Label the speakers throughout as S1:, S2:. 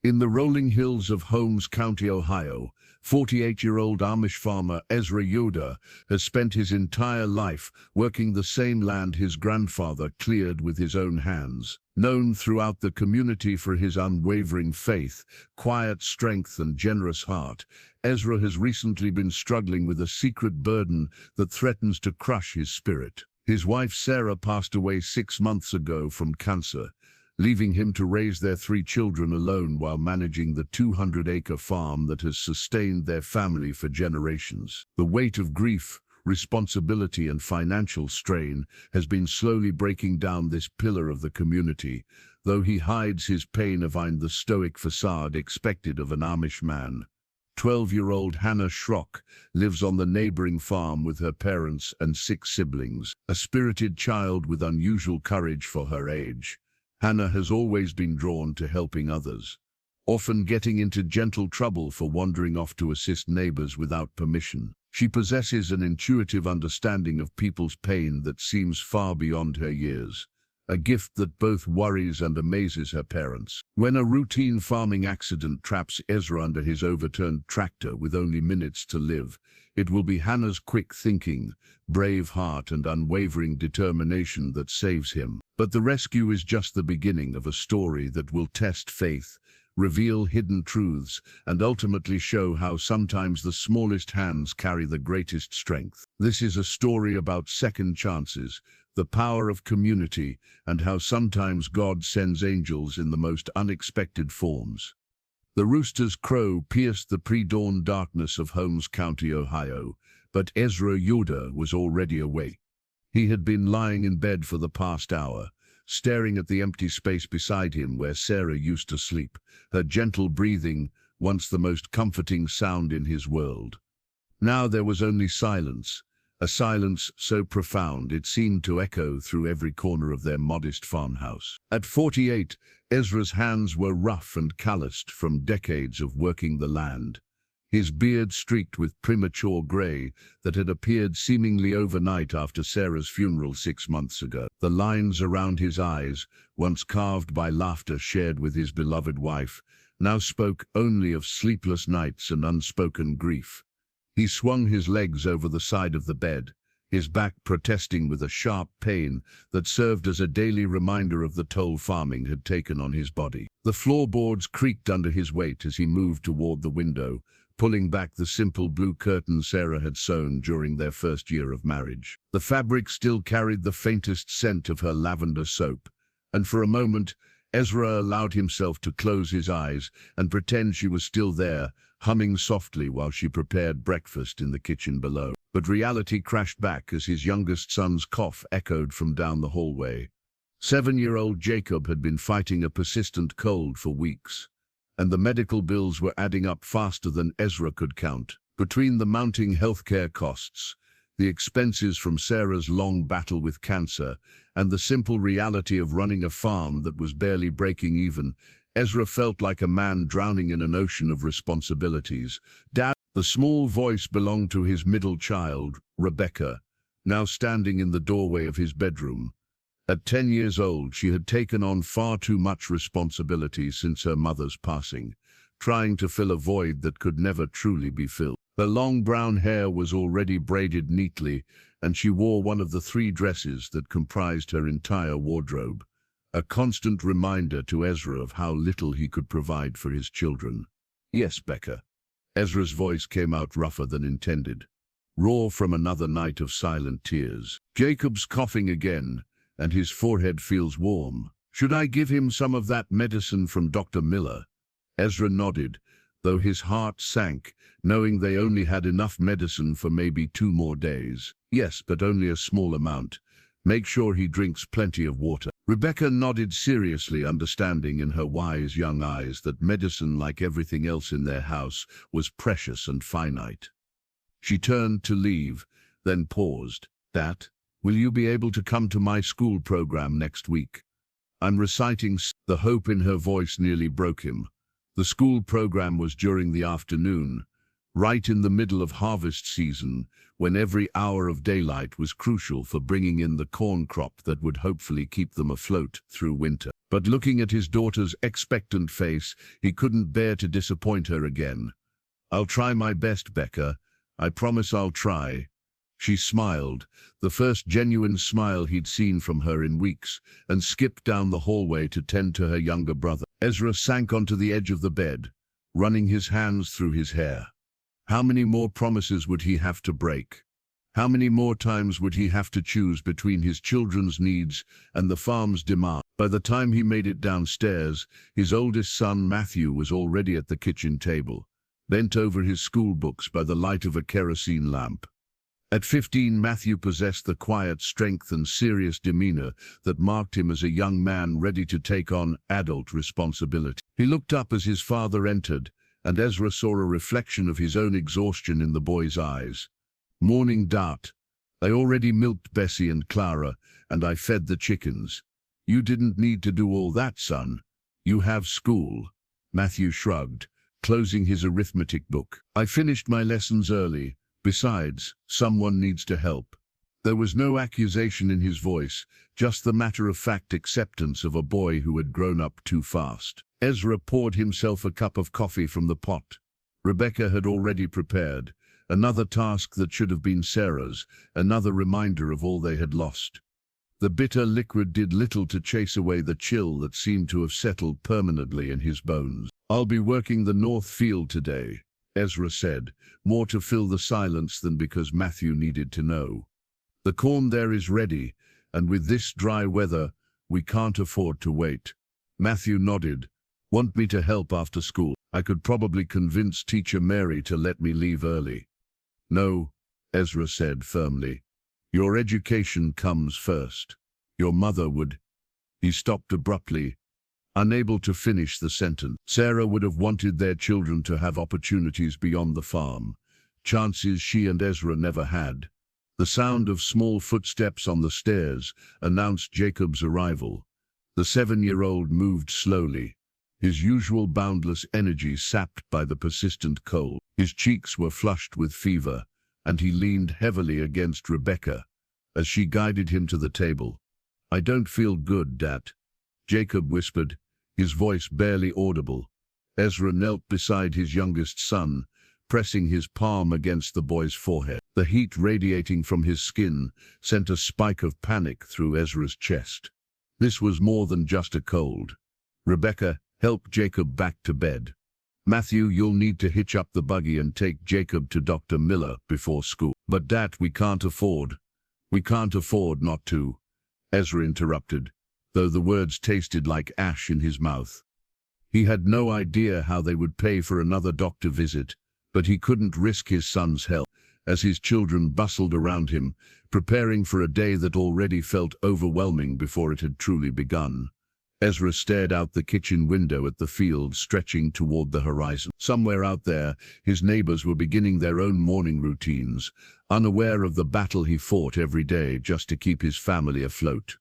S1: In the rolling hills of Holmes County, Ohio, 48-year-old Amish farmer Ezra Yoder has spent his entire life working the same land his grandfather cleared with his own hands. Known throughout the community for his unwavering faith, quiet strength, and generous heart, Ezra has recently been struggling with a secret burden that threatens to crush his spirit. His wife Sarah passed away 6 months ago from cancer, leaving him to raise their 3 children alone while managing the 200-acre farm that has sustained their family for generations. The weight of grief, responsibility, and financial strain has been slowly breaking down this pillar of the community, though he hides his pain behind the stoic facade expected of an Amish man. 12-year-old Hannah Schrock lives on the neighboring farm with her parents and 6 siblings, a spirited child with unusual courage for her age. Hannah has always been drawn to helping others, often getting into gentle trouble for wandering off to assist neighbors without permission. She possesses an intuitive understanding of people's pain that seems far beyond her years, a gift that both worries and amazes her parents. When a routine farming accident traps Ezra under his overturned tractor with only minutes to live, it will be Hannah's quick thinking, brave heart, and unwavering determination that saves him. But the rescue is just the beginning of a story that will test faith, reveal hidden truths, and ultimately show how sometimes the smallest hands carry the greatest strength. This is a story about second chances, the power of community, and how sometimes God sends angels in the most unexpected forms. The rooster's crow pierced the pre-dawn darkness of Holmes County, Ohio, but Ezra Yoder was already awake. He had been lying in bed for the past hour, staring at the empty space beside him where Sarah used to sleep, her gentle breathing once the most comforting sound in his world. Now there was only silence, a silence so profound it seemed to echo through every corner of their modest farmhouse. At 48, Ezra's hands were rough and calloused from decades of working the land, his beard streaked with premature gray that had appeared seemingly overnight after Sarah's funeral 6 months ago. The lines around his eyes, once carved by laughter shared with his beloved wife, now spoke only of sleepless nights and unspoken grief. He swung his legs over the side of the bed, his back protesting with a sharp pain that served as a daily reminder of the toll farming had taken on his body. The floorboards creaked under his weight as he moved toward the window, pulling back the simple blue curtain Sarah had sewn during their first year of marriage. The fabric still carried the faintest scent of her lavender soap, and for a moment, Ezra allowed himself to close his eyes and pretend she was still there, humming softly while she prepared breakfast in the kitchen below. But reality crashed back as his youngest son's cough echoed from down the hallway. 7-year-old Jacob had been fighting a persistent cold for weeks, and the medical bills were adding up faster than Ezra could count. Between the mounting healthcare costs, the expenses from Sarah's long battle with cancer, and the simple reality of running a farm that was barely breaking even, Ezra felt like a man drowning in an ocean of responsibilities. Dad, the small voice belonged to his middle child, Rebecca, now standing in the doorway of his bedroom. At 10 years old, she had taken on far too much responsibility since her mother's passing, trying to fill a void that could never truly be filled. Her long brown hair was already braided neatly, and she wore one of the 3 dresses that comprised her entire wardrobe, a constant reminder to Ezra of how little he could provide for his children. "Yes, Becca." Ezra's voice came out rougher than intended, raw from another night of silent tears. "Jacob's coughing again, and his forehead feels warm. Should I give him some of that medicine from Dr. Miller?" Ezra nodded, though his heart sank, knowing they only had enough medicine for maybe 2 more days. "Yes, but only a small amount. Make sure he drinks plenty of water." Rebecca nodded seriously, understanding in her wise young eyes that medicine, like everything else in their house, was precious and finite. She turned to leave, then paused. "Dad, will you be able to come to my school program next week? I'm reciting." The hope in her voice nearly broke him. The school program was during the afternoon, right in the middle of harvest season, when every hour of daylight was crucial for bringing in the corn crop that would hopefully keep them afloat through winter. But looking at his daughter's expectant face, he couldn't bear to disappoint her again. "I'll try my best, Becca. I promise I'll try." She smiled, the first genuine smile he'd seen from her in weeks, and skipped down the hallway to tend to her younger brother. Ezra sank onto the edge of the bed, running his hands through his hair. How many more promises would he have to break? How many more times would he have to choose between his children's needs and the farm's demand? By the time he made it downstairs, his oldest son, Matthew, was already at the kitchen table, bent over his school books by the light of a kerosene lamp. At 15, Matthew possessed the quiet strength and serious demeanor that marked him as a young man ready to take on adult responsibility. He looked up as his father entered, and Ezra saw a reflection of his own exhaustion in the boy's eyes. "Morning, Dart. I already milked Bessie and Clara, and I fed the chickens. You didn't need to do all that, son. You have school." Matthew shrugged, closing his arithmetic book. "I finished my lessons early. Besides, someone needs to help." There was no accusation in his voice, just the matter-of-fact acceptance of a boy who had grown up too fast. Ezra poured himself a cup of coffee from the pot. Rebecca had already prepared, another task that should have been Sarah's, another reminder of all they had lost. The bitter liquid did little to chase away the chill that seemed to have settled permanently in his bones. "I'll be working the north field today," Ezra said, more to fill the silence than because Matthew needed to know. "The corn there is ready, and with this dry weather, we can't afford to wait." Matthew nodded. "Want me to help after school? I could probably convince Teacher Mary to let me leave early." "No," Ezra said firmly. "Your education comes first. Your mother would—" He stopped abruptly, unable to finish the sentence. Sarah would have wanted their children to have opportunities beyond the farm, chances she and Ezra never had. The sound of small footsteps on the stairs announced Jacob's arrival. The 7-year-old moved slowly, his usual boundless energy sapped by the persistent cold. His cheeks were flushed with fever, and he leaned heavily against Rebecca as she guided him to the table. "I don't feel good, Dad," Jacob whispered, his voice barely audible. Ezra knelt beside his youngest son, pressing his palm against the boy's forehead. The heat radiating from his skin sent a spike of panic through Ezra's chest. This was more than just a cold. "Rebecca, help Jacob back to bed. Matthew, you'll need to hitch up the buggy and take Jacob to Dr. Miller before school." "But Dad, we can't afford not to," Ezra interrupted, though the words tasted like ash in his mouth. He had no idea how they would pay for another doctor visit, but he couldn't risk his son's health. As his children bustled around him, preparing for a day that already felt overwhelming before it had truly begun, Ezra stared out the kitchen window at the field stretching toward the horizon. Somewhere out there, his neighbors were beginning their own morning routines, unaware of the battle he fought every day just to keep his family afloat.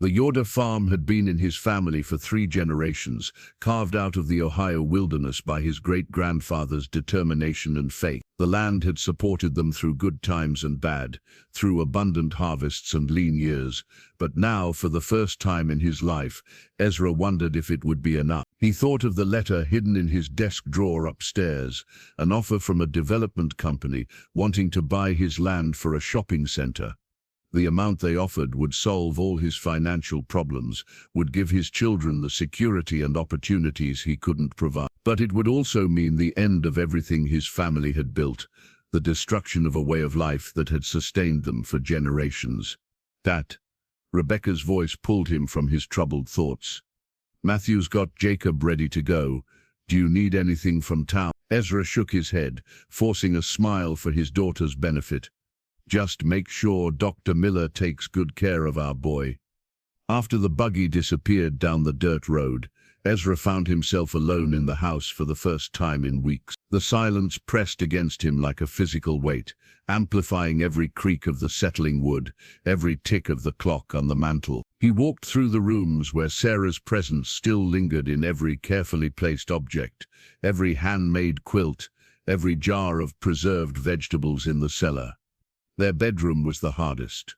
S1: The Yoder farm had been in his family for 3 generations, carved out of the Ohio wilderness by his great-grandfather's determination and faith. The land had supported them through good times and bad, through abundant harvests and lean years, but now, for the first time in his life, Ezra wondered if it would be enough. He thought of the letter hidden in his desk drawer upstairs, an offer from a development company wanting to buy his land for a shopping center. The amount they offered would solve all his financial problems, would give his children the security and opportunities he couldn't provide. But it would also mean the end of everything his family had built, the destruction of a way of life that had sustained them for generations. "Dad," Rebecca's voice pulled him from his troubled thoughts. "Matthew's got Jacob ready to go. Do you need anything from town?" Ezra shook his head, forcing a smile for his daughter's benefit. "Just make sure Dr. Miller takes good care of our boy." After the buggy disappeared down the dirt road, Ezra found himself alone in the house for the first time in weeks. The silence pressed against him like a physical weight, amplifying every creak of the settling wood, every tick of the clock on the mantel. He walked through the rooms where Sarah's presence still lingered in every carefully placed object, every handmade quilt, every jar of preserved vegetables in the cellar. Their bedroom was the hardest.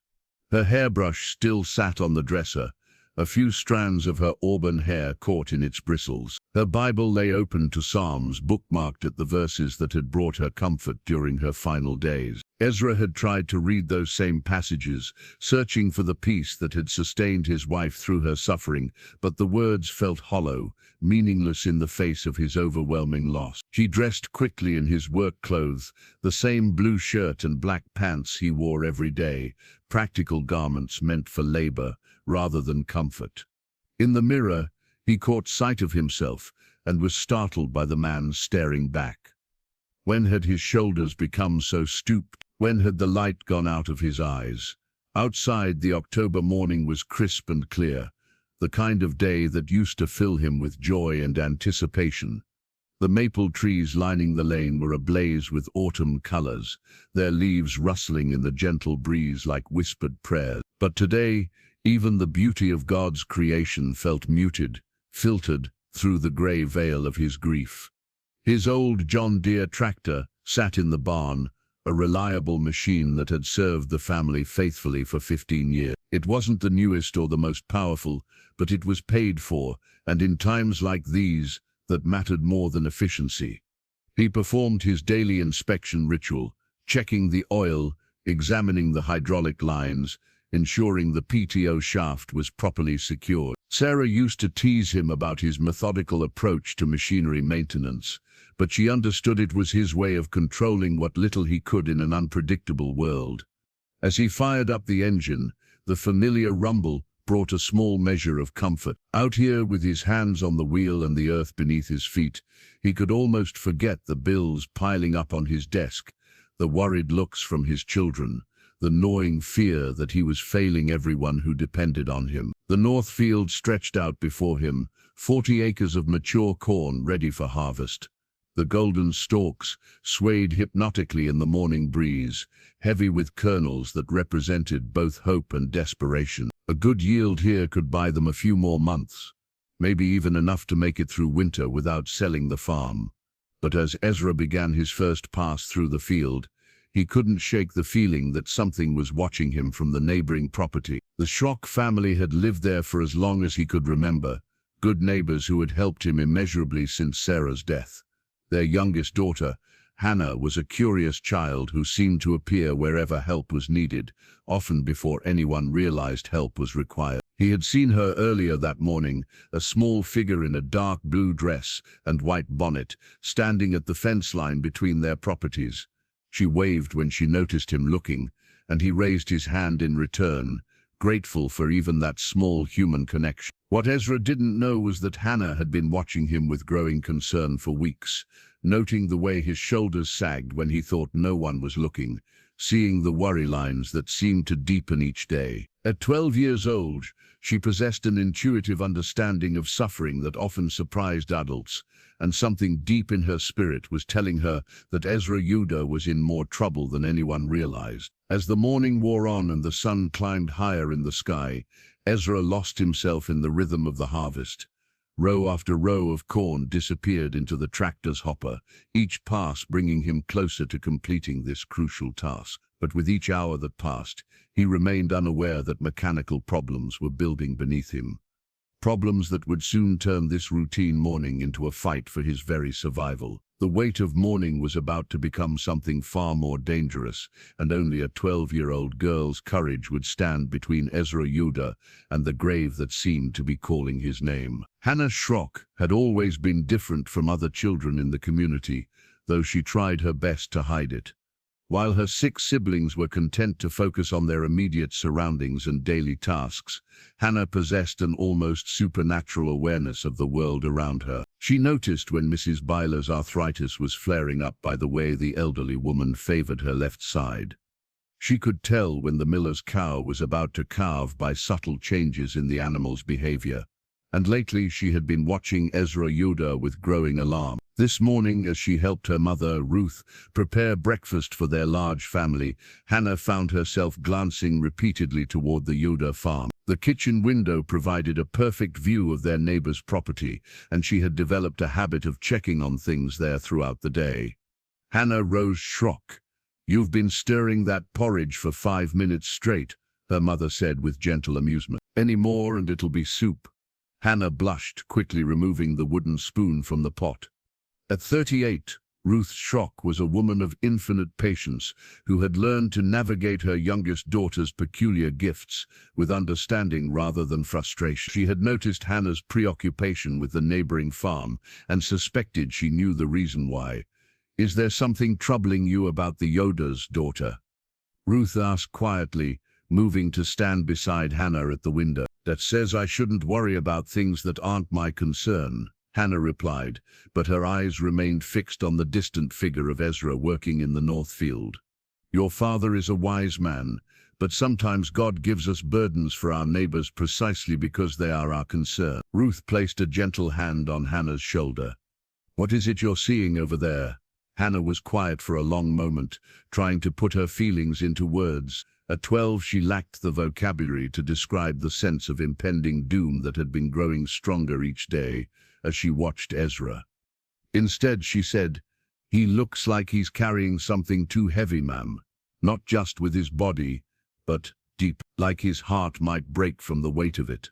S1: Her hairbrush still sat on the dresser, a few strands of her auburn hair caught in its bristles. Her Bible lay open to Psalms, bookmarked at the verses that had brought her comfort during her final days. Ezra had tried to read those same passages, searching for the peace that had sustained his wife through her suffering, but the words felt hollow, meaningless in the face of his overwhelming loss. He dressed quickly in his work clothes, the same blue shirt and black pants he wore every day, practical garments meant for labor rather than comfort. In the mirror, he caught sight of himself and was startled by the man staring back. When had his shoulders become so stooped? When had the light gone out of his eyes? Outside, the October morning was crisp and clear, the kind of day that used to fill him with joy and anticipation. The maple trees lining the lane were ablaze with autumn colors, their leaves rustling in the gentle breeze like whispered prayers. But today, even the beauty of God's creation felt muted, filtered through the gray veil of his grief. His old John Deere tractor sat in the barn, a reliable machine that had served the family faithfully for 15 years. It wasn't the newest or the most powerful, but it was paid for, and in times like these, that mattered more than efficiency. He performed his daily inspection ritual, checking the oil, examining the hydraulic lines, ensuring the PTO shaft was properly secured. Sarah used to tease him about his methodical approach to machinery maintenance, but she understood it was his way of controlling what little he could in an unpredictable world. As he fired up the engine, the familiar rumble brought a small measure of comfort. Out here, with his hands on the wheel and the earth beneath his feet, he could almost forget the bills piling up on his desk, the worried looks from his children, the gnawing fear that he was failing everyone who depended on him. The north field stretched out before him, 40 acres of mature corn ready for harvest. The golden stalks swayed hypnotically in the morning breeze, heavy with kernels that represented both hope and desperation. A good yield here could buy them a few more months, maybe even enough to make it through winter without selling the farm. But as Ezra began his first pass through the field, he couldn't shake the feeling that something was watching him from the neighboring property. The Schrock family had lived there for as long as he could remember, good neighbors who had helped him immeasurably since Sarah's death. Their youngest daughter, Hannah, was a curious child who seemed to appear wherever help was needed, often before anyone realized help was required. He had seen her earlier that morning, a small figure in a dark blue dress and white bonnet, standing at the fence line between their properties. She waved when she noticed him looking, and he raised his hand in return, grateful for even that small human connection. What Ezra didn't know was that Hannah had been watching him with growing concern for weeks, noting the way his shoulders sagged when he thought no one was looking, seeing the worry lines that seemed to deepen each day. At 12 years old, she possessed an intuitive understanding of suffering that often surprised adults, and something deep in her spirit was telling her that Ezra Yoder was in more trouble than anyone realized. As the morning wore on and the sun climbed higher in the sky, Ezra lost himself in the rhythm of the harvest. Row after row of corn disappeared into the tractor's hopper, each pass bringing him closer to completing this crucial task. But with each hour that passed, he remained unaware that mechanical problems were building beneath him. Problems that would soon turn this routine morning into a fight for his very survival. The weight of mourning was about to become something far more dangerous, and only a 12-year-old girl's courage would stand between Ezra Yoder and the grave that seemed to be calling his name. Hannah Schrock had always been different from other children in the community, though she tried her best to hide it. While her 6 siblings were content to focus on their immediate surroundings and daily tasks, Hannah possessed an almost supernatural awareness of the world around her. She noticed when Mrs. Byler's arthritis was flaring up by the way the elderly woman favored her left side. She could tell when the miller's cow was about to calve by subtle changes in the animal's behavior. And lately she had been watching Ezra Yoder with growing alarm. This morning, as she helped her mother, Ruth, prepare breakfast for their large family, Hannah found herself glancing repeatedly toward the Yoder farm. The kitchen window provided a perfect view of their neighbor's property, and she had developed a habit of checking on things there throughout the day. "Hannah Rose Schrock, you've been stirring that porridge for 5 minutes straight. her mother said with gentle amusement. Any more and it'll be soup. Hannah blushed, quickly removing the wooden spoon from the pot. At 38, Ruth Schrock was a woman of infinite patience who had learned to navigate her youngest daughter's peculiar gifts with understanding rather than frustration. She had noticed Hannah's preoccupation with the neighboring farm and suspected she knew the reason why. "Is there something troubling you about the Yoder's daughter?" Ruth asked quietly, moving to stand beside Hannah at the window. "That says I shouldn't worry about things that aren't my concern," Hannah replied, but her eyes remained fixed on the distant figure of Ezra working in the north field. "Your father is a wise man, but sometimes God gives us burdens for our neighbors precisely because they are our concern." Ruth placed a gentle hand on Hannah's shoulder. "What is it you're seeing over there?" Hannah was quiet for a long moment, trying to put her feelings into words. At 12, she lacked the vocabulary to describe the sense of impending doom that had been growing stronger each day as she watched Ezra. Instead, she said, "He looks like he's carrying something too heavy, ma'am. Not just with his body, but deep, like his heart might break from the weight of it."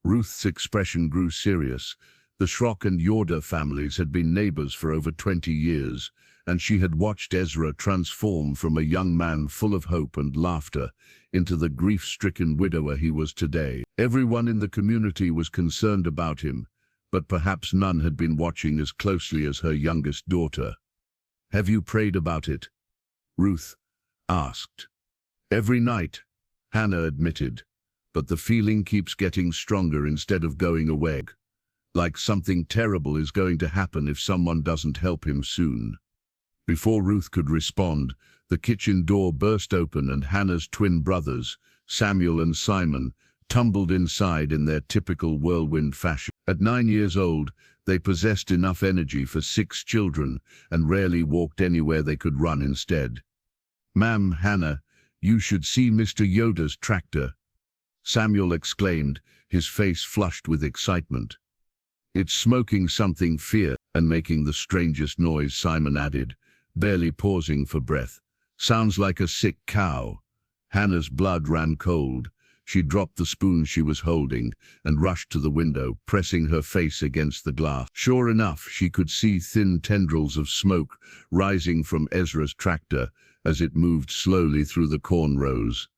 S1: Ruth's expression grew serious. The Schrock and Yoder families had been neighbors for over 20 years, and she had watched Ezra transform from a young man full of hope and laughter into the grief-stricken widower he was today. Everyone in the community was concerned about him, but perhaps none had been watching as closely as her youngest daughter. "Have you prayed about it?" Ruth asked. "Every night," Hannah admitted, "but the feeling keeps getting stronger instead of going away. Like something terrible is going to happen if someone doesn't help him soon." Before Ruth could respond, the kitchen door burst open and Hannah's twin brothers, Samuel and Simon, tumbled inside in their typical whirlwind fashion. At 9 years old, they possessed enough energy for 6 children and rarely walked anywhere they could run instead. "Ma'am, Hannah, you should see Mr. Yoder's tractor," Samuel exclaimed, his face flushed with excitement. "It's smoking something fierce and making the strangest noise," Simon added, barely pausing for breath. "Sounds like a sick cow." Hannah's blood ran cold. She dropped the spoon she was holding and rushed to the window, pressing her face against the glass. Sure enough, she could see thin tendrils of smoke rising from Ezra's tractor as it moved slowly through the corn rows.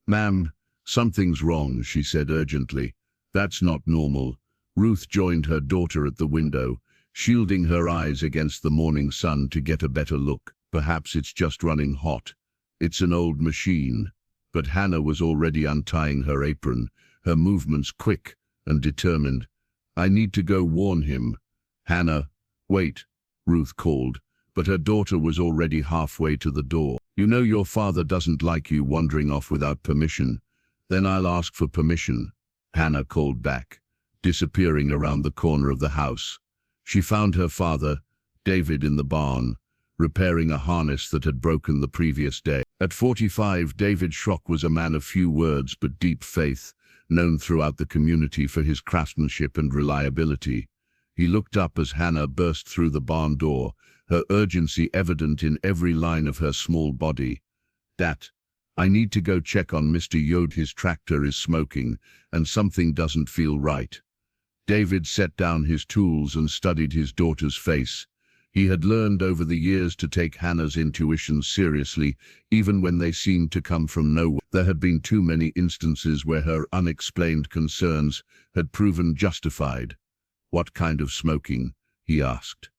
S1: "Ma'am, something's wrong," she said urgently. "That's not normal." Ruth joined her daughter at the window, shielding her eyes against the morning sun to get a better look. "Perhaps it's just running hot. It's an old machine." But Hannah was already untying her apron, her movements quick and determined. "I need to go warn him." "Hannah, wait," Ruth called, but her daughter was already halfway to the door. "You know your father doesn't like you wandering off without permission." "Then I'll ask for permission," Hannah called back, disappearing around the corner of the house. She found her father, David, in the barn, repairing a harness that had broken the previous day. At 45, David Schrock was a man of few words but deep faith, known throughout the community for his craftsmanship and reliability. He looked up as Hannah burst through the barn door, her urgency evident in every line of her small body. "Dad, I need to go check on Mr. Yoder. His tractor is smoking, and something doesn't feel right." David set down his tools and studied his daughter's face. He had learned over the years to take Hannah's intuitions seriously, even when they seemed to come from nowhere. There had been too many instances where her unexplained concerns had proven justified. "What kind of smoking?" he asked.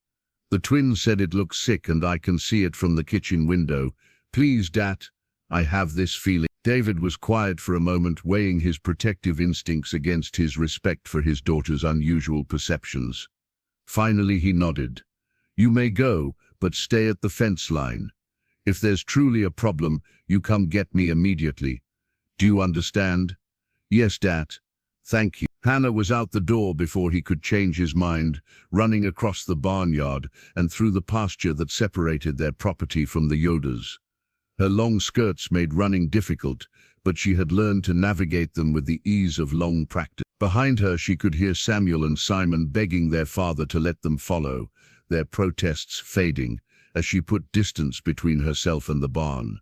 S1: "The twins said it looks sick and I can see it from the kitchen window. Please, Dad, I have this feeling." David was quiet for a moment, weighing his protective instincts against his respect for his daughter's unusual perceptions. Finally he nodded. "You may go, but stay at the fence line. If there's truly a problem, you come get me immediately. Do you understand?" "Yes, Dad. Thank you." Hannah was out the door before he could change his mind, running across the barnyard and through the pasture that separated their property from the Yoders. Her long skirts made running difficult, but she had learned to navigate them with the ease of long practice. Behind her she could hear Samuel and Simon begging their father to let them follow, their protests fading as she put distance between herself and the barn.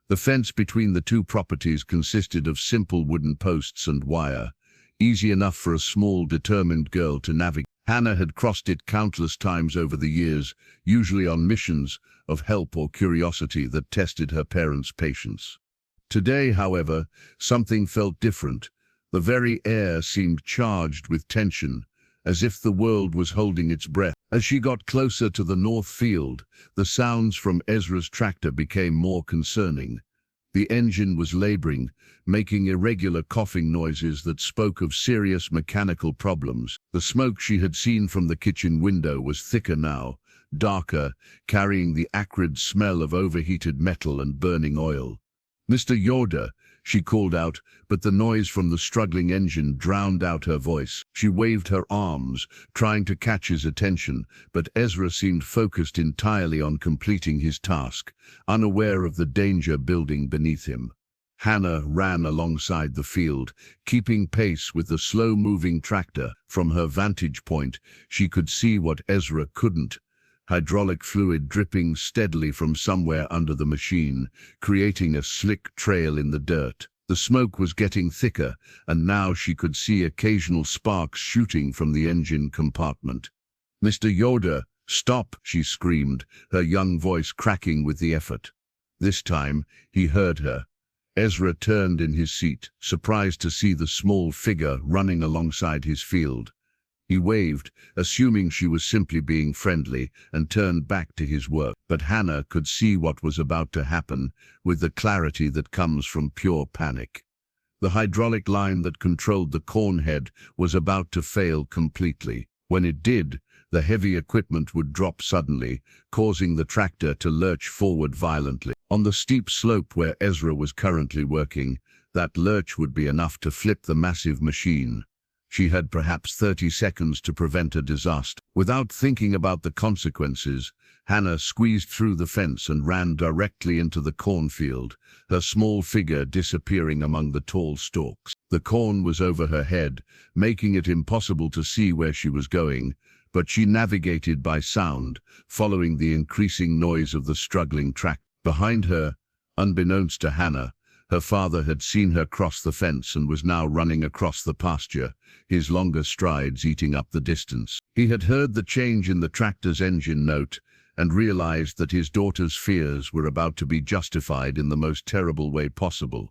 S1: The fence between the two properties consisted of simple wooden posts and wire, easy enough for a small, determined girl to navigate. Hannah had crossed it countless times over the years, usually on missions of help or curiosity that tested her parents' patience. Today, however, something felt different. The very air seemed charged with tension, as if the world was holding its breath. As she got closer to the north field, the sounds from Ezra's tractor became more concerning. The engine was laboring, making irregular coughing noises that spoke of serious mechanical problems. The smoke she had seen from the kitchen window was thicker now, darker, carrying the acrid smell of overheated metal and burning oil. "Mr. Yoder," she called out, but the noise from the struggling engine drowned out her voice. She waved her arms, trying to catch his attention, but Ezra seemed focused entirely on completing his task, unaware of the danger building beneath him. Hannah ran alongside the field, keeping pace with the slow-moving tractor. From her vantage point, she could see what Ezra couldn't: hydraulic fluid dripping steadily from somewhere under the machine, creating a slick trail in the dirt. The smoke was getting thicker, and now she could see occasional sparks shooting from the engine compartment. "Mr. Yoder, stop!" she screamed, her young voice cracking with the effort. This time, he heard her. Ezra turned in his seat, surprised to see the small figure running alongside his field. He waved, assuming she was simply being friendly, and turned back to his work. But Hannah could see what was about to happen with the clarity that comes from pure panic. The hydraulic line that controlled the corn head was about to fail completely. When it did, the heavy equipment would drop suddenly, causing the tractor to lurch forward violently. On the steep slope where Ezra was currently working, that lurch would be enough to flip the massive machine. She had perhaps 30 seconds to prevent a disaster. Without thinking about the consequences, Hannah squeezed through the fence and ran directly into the cornfield, her small figure disappearing among the tall stalks. The corn was over her head, making it impossible to see where she was going, but she navigated by sound, following the increasing noise of the struggling tractor. Behind her, unbeknownst to Hannah, her father had seen her cross the fence and was now running across the pasture, his longer strides eating up the distance. He had heard the change in the tractor's engine note and realized that his daughter's fears were about to be justified in the most terrible way possible.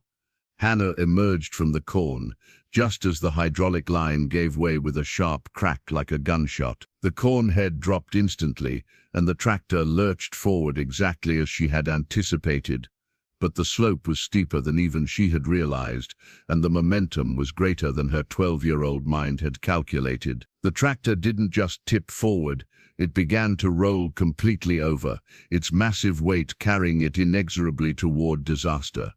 S1: Hannah emerged from the corn, just as the hydraulic line gave way with a sharp crack like a gunshot. The corn head dropped instantly, and the tractor lurched forward exactly as she had anticipated. But the slope was steeper than even she had realized, and the momentum was greater than her 12-year-old mind had calculated. The tractor didn't just tip forward, it began to roll completely over, its massive weight carrying it inexorably toward disaster.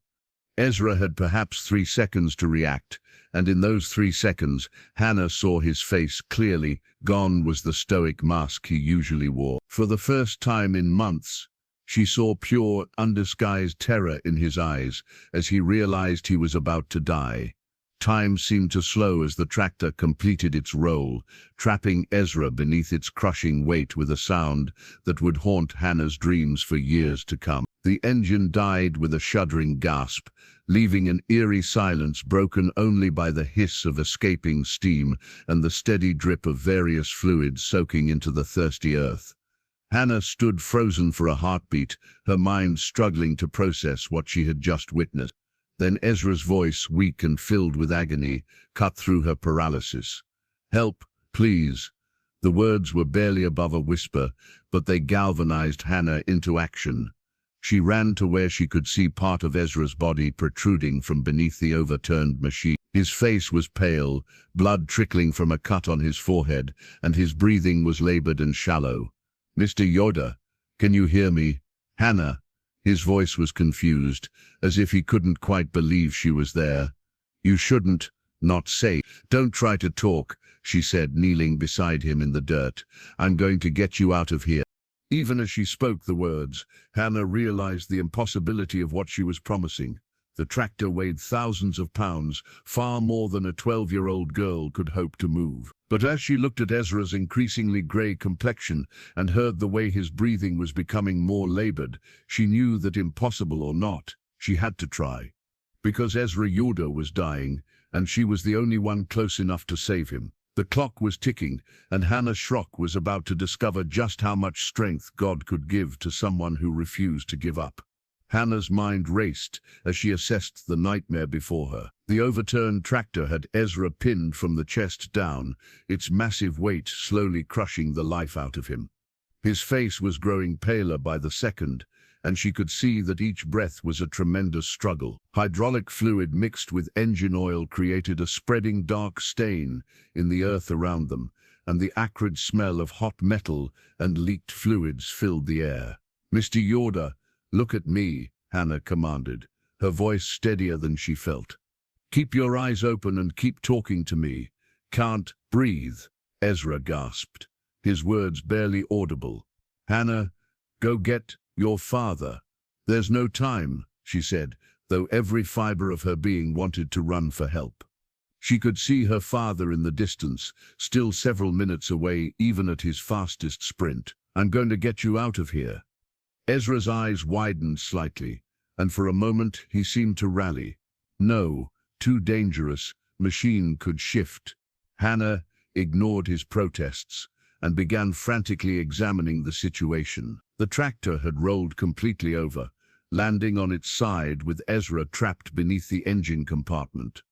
S1: Ezra had perhaps 3 seconds to react, and in those 3 seconds, Hannah saw his face clearly. Gone was the stoic mask he usually wore. For the first time in months, she saw pure, undisguised terror in his eyes as he realized he was about to die. Time seemed to slow as the tractor completed its roll, trapping Ezra beneath its crushing weight with a sound that would haunt Hannah's dreams for years to come. The engine died with a shuddering gasp, leaving an eerie silence broken only by the hiss of escaping steam and the steady drip of various fluids soaking into the thirsty earth. Hannah stood frozen for a heartbeat, her mind struggling to process what she had just witnessed. Then Ezra's voice, weak and filled with agony, cut through her paralysis. "Help, please." The words were barely above a whisper, but they galvanized Hannah into action. She ran to where she could see part of Ezra's body protruding from beneath the overturned machine. His face was pale, blood trickling from a cut on his forehead, and his breathing was labored and shallow. "Mr. Yoder, can you hear me?" "Hannah." His voice was confused, as if he couldn't quite believe she was there. "You shouldn't, not say." "Don't try to talk," she said, kneeling beside him in the dirt. "I'm going to get you out of here." Even as she spoke the words, Hannah realized the impossibility of what she was promising. The tractor weighed thousands of pounds, far more than a 12-year-old girl could hope to move. But as she looked at Ezra's increasingly grey complexion and heard the way his breathing was becoming more labored, she knew that, impossible or not, She had to try. Because Ezra Yoder was dying, and she was the only one close enough to save him. The clock was ticking, and Hannah Schrock was about to discover just how much strength God could give to someone who refused to give up. Hannah's mind raced as she assessed the nightmare before her. The overturned tractor had Ezra pinned from the chest down, its massive weight slowly crushing the life out of him. His face was growing paler by the second, and she could see that each breath was a tremendous struggle. Hydraulic fluid mixed with engine oil created a spreading dark stain in the earth around them, and the acrid smell of hot metal and leaked fluids filled the air. "Mr. Yoder, look at me," Hannah commanded, her voice steadier than she felt. "Keep your eyes open and keep talking to me." "Can't breathe," Ezra gasped, his words barely audible. "Hannah, go get your father." "There's no time," she said, though every fiber of her being wanted to run for help. She could see her father in the distance, still several minutes away even at his fastest sprint. "I'm going to get you out of here." Ezra's eyes widened slightly, and for a moment he seemed to rally. "No, too dangerous, machine could shift." Hannah ignored his protests and began frantically examining the situation. The tractor had rolled completely over, landing on its side with Ezra trapped beneath the engine compartment.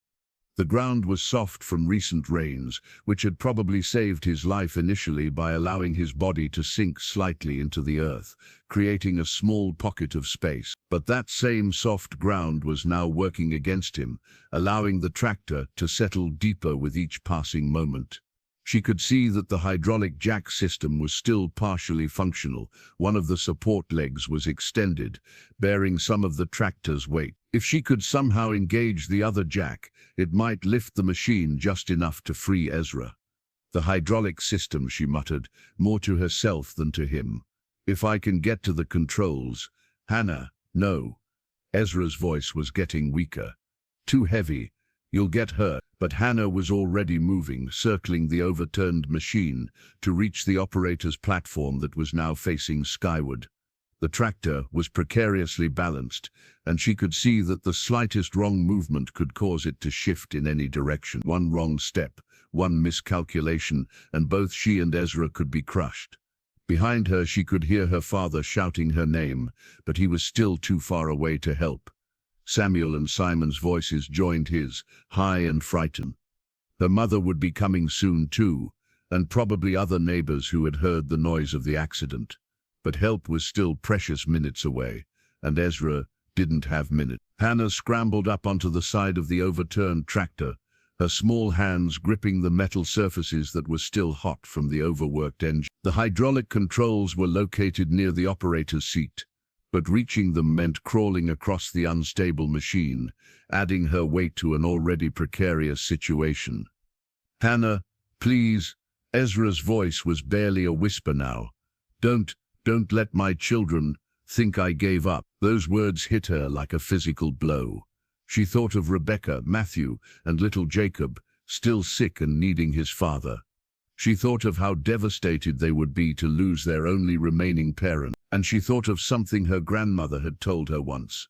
S1: The ground was soft from recent rains, which had probably saved his life initially by allowing his body to sink slightly into the earth, creating a small pocket of space. But that same soft ground was now working against him, allowing the tractor to settle deeper with each passing moment. She could see that the hydraulic jack system was still partially functional. One of the support legs was extended, bearing some of the tractor's weight. If she could somehow engage the other jack, it might lift the machine just enough to free Ezra. "The hydraulic system," she muttered, more to herself than to him. "If I can get to the controls." "Hannah, no." Ezra's voice was getting weaker. "Too heavy. You'll get hurt." But Hannah was already moving, circling the overturned machine, to reach the operator's platform that was now facing skyward. The tractor was precariously balanced, and she could see that the slightest wrong movement could cause it to shift in any direction. One wrong step, one miscalculation, and both she and Ezra could be crushed. Behind her she could hear her father shouting her name, but he was still too far away to help. Samuel and Simon's voices joined his, high and frightened. Her mother would be coming soon too, and probably other neighbors who had heard the noise of the accident. But help was still precious minutes away, and Ezra didn't have minutes. Hannah scrambled up onto the side of the overturned tractor, her small hands gripping the metal surfaces that were still hot from the overworked engine. The hydraulic controls were located near the operator's seat, but reaching them meant crawling across the unstable machine, adding her weight to an already precarious situation. "Hannah, please." Ezra's voice was barely a whisper now. Don't let my children think I gave up." Those words hit her like a physical blow. She thought of Rebecca, Matthew, and little Jacob, still sick and needing his father. She thought of how devastated they would be to lose their only remaining parent, and she thought of something her grandmother had told her once.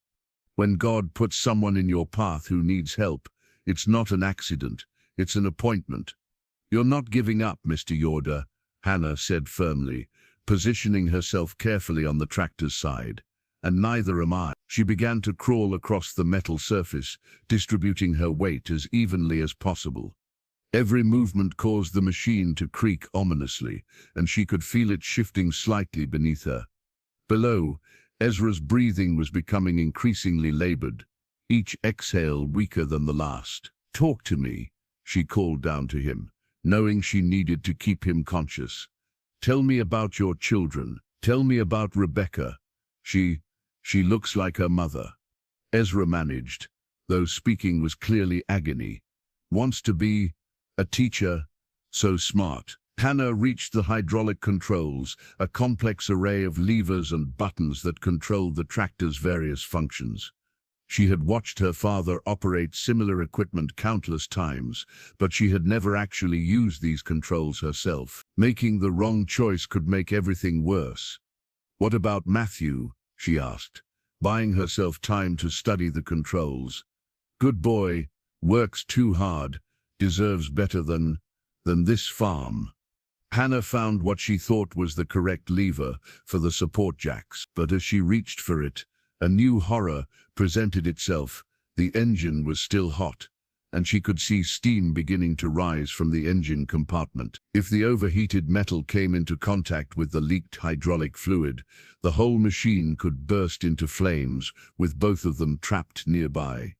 S1: "When God puts someone in your path who needs help, it's not an accident, it's an appointment." "You're not giving up, Mr. Yoder," Hannah said firmly, positioning herself carefully on the tractor's side. "And neither am I." She began to crawl across the metal surface, distributing her weight as evenly as possible. Every movement caused the machine to creak ominously, and she could feel it shifting slightly beneath her. Below, Ezra's breathing was becoming increasingly labored, each exhale weaker than the last. "Talk to me," she called down to him, knowing she needed to keep him conscious. "Tell me about your children. Tell me about Rebecca. She looks like her mother." Ezra managed, though speaking was clearly agony. "Wants to be a teacher. So smart." Hannah reached the hydraulic controls, a complex array of levers and buttons that controlled the tractor's various functions. She had watched her father operate similar equipment countless times, but she had never actually used these controls herself. Making the wrong choice could make everything worse. "What about Matthew?" she asked. buying herself time to study the controls. Good boy, works too hard, deserves better than this farm. Hannah found what she thought was the correct lever for the support jacks, but as she reached for it, a new horror presented itself. The engine was still hot, and she could see steam beginning to rise from the engine compartment. If the overheated metal came into contact with the leaked hydraulic fluid, the whole machine could burst into flames, with both of them trapped nearby.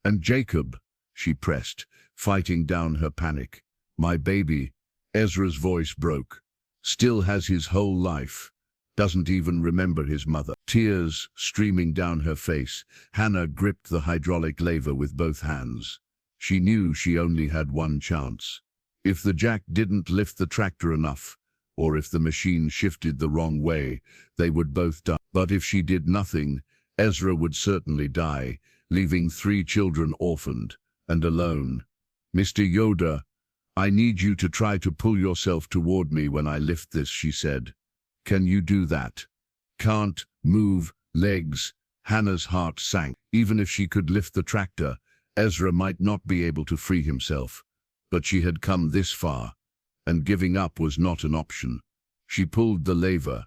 S1: "And Jacob," she pressed, fighting down her panic. "My baby," Ezra's voice broke, "still has his whole life. Doesn't even remember his mother." Tears streaming down her face, Hannah gripped the hydraulic lever with both hands. She knew she only had one chance. If the jack didn't lift the tractor enough, or if the machine shifted the wrong way, they would both die. But if she did nothing, Ezra would certainly die, leaving 3 children orphaned and alone. "Mr. Yoder, I need you to try to pull yourself toward me when I lift this," she said. "Can you do that?" "Can't move legs." Hannah's heart sank. Even if she could lift the tractor, Ezra might not be able to free himself. But she had come this far, and giving up was not an option. She pulled the lever.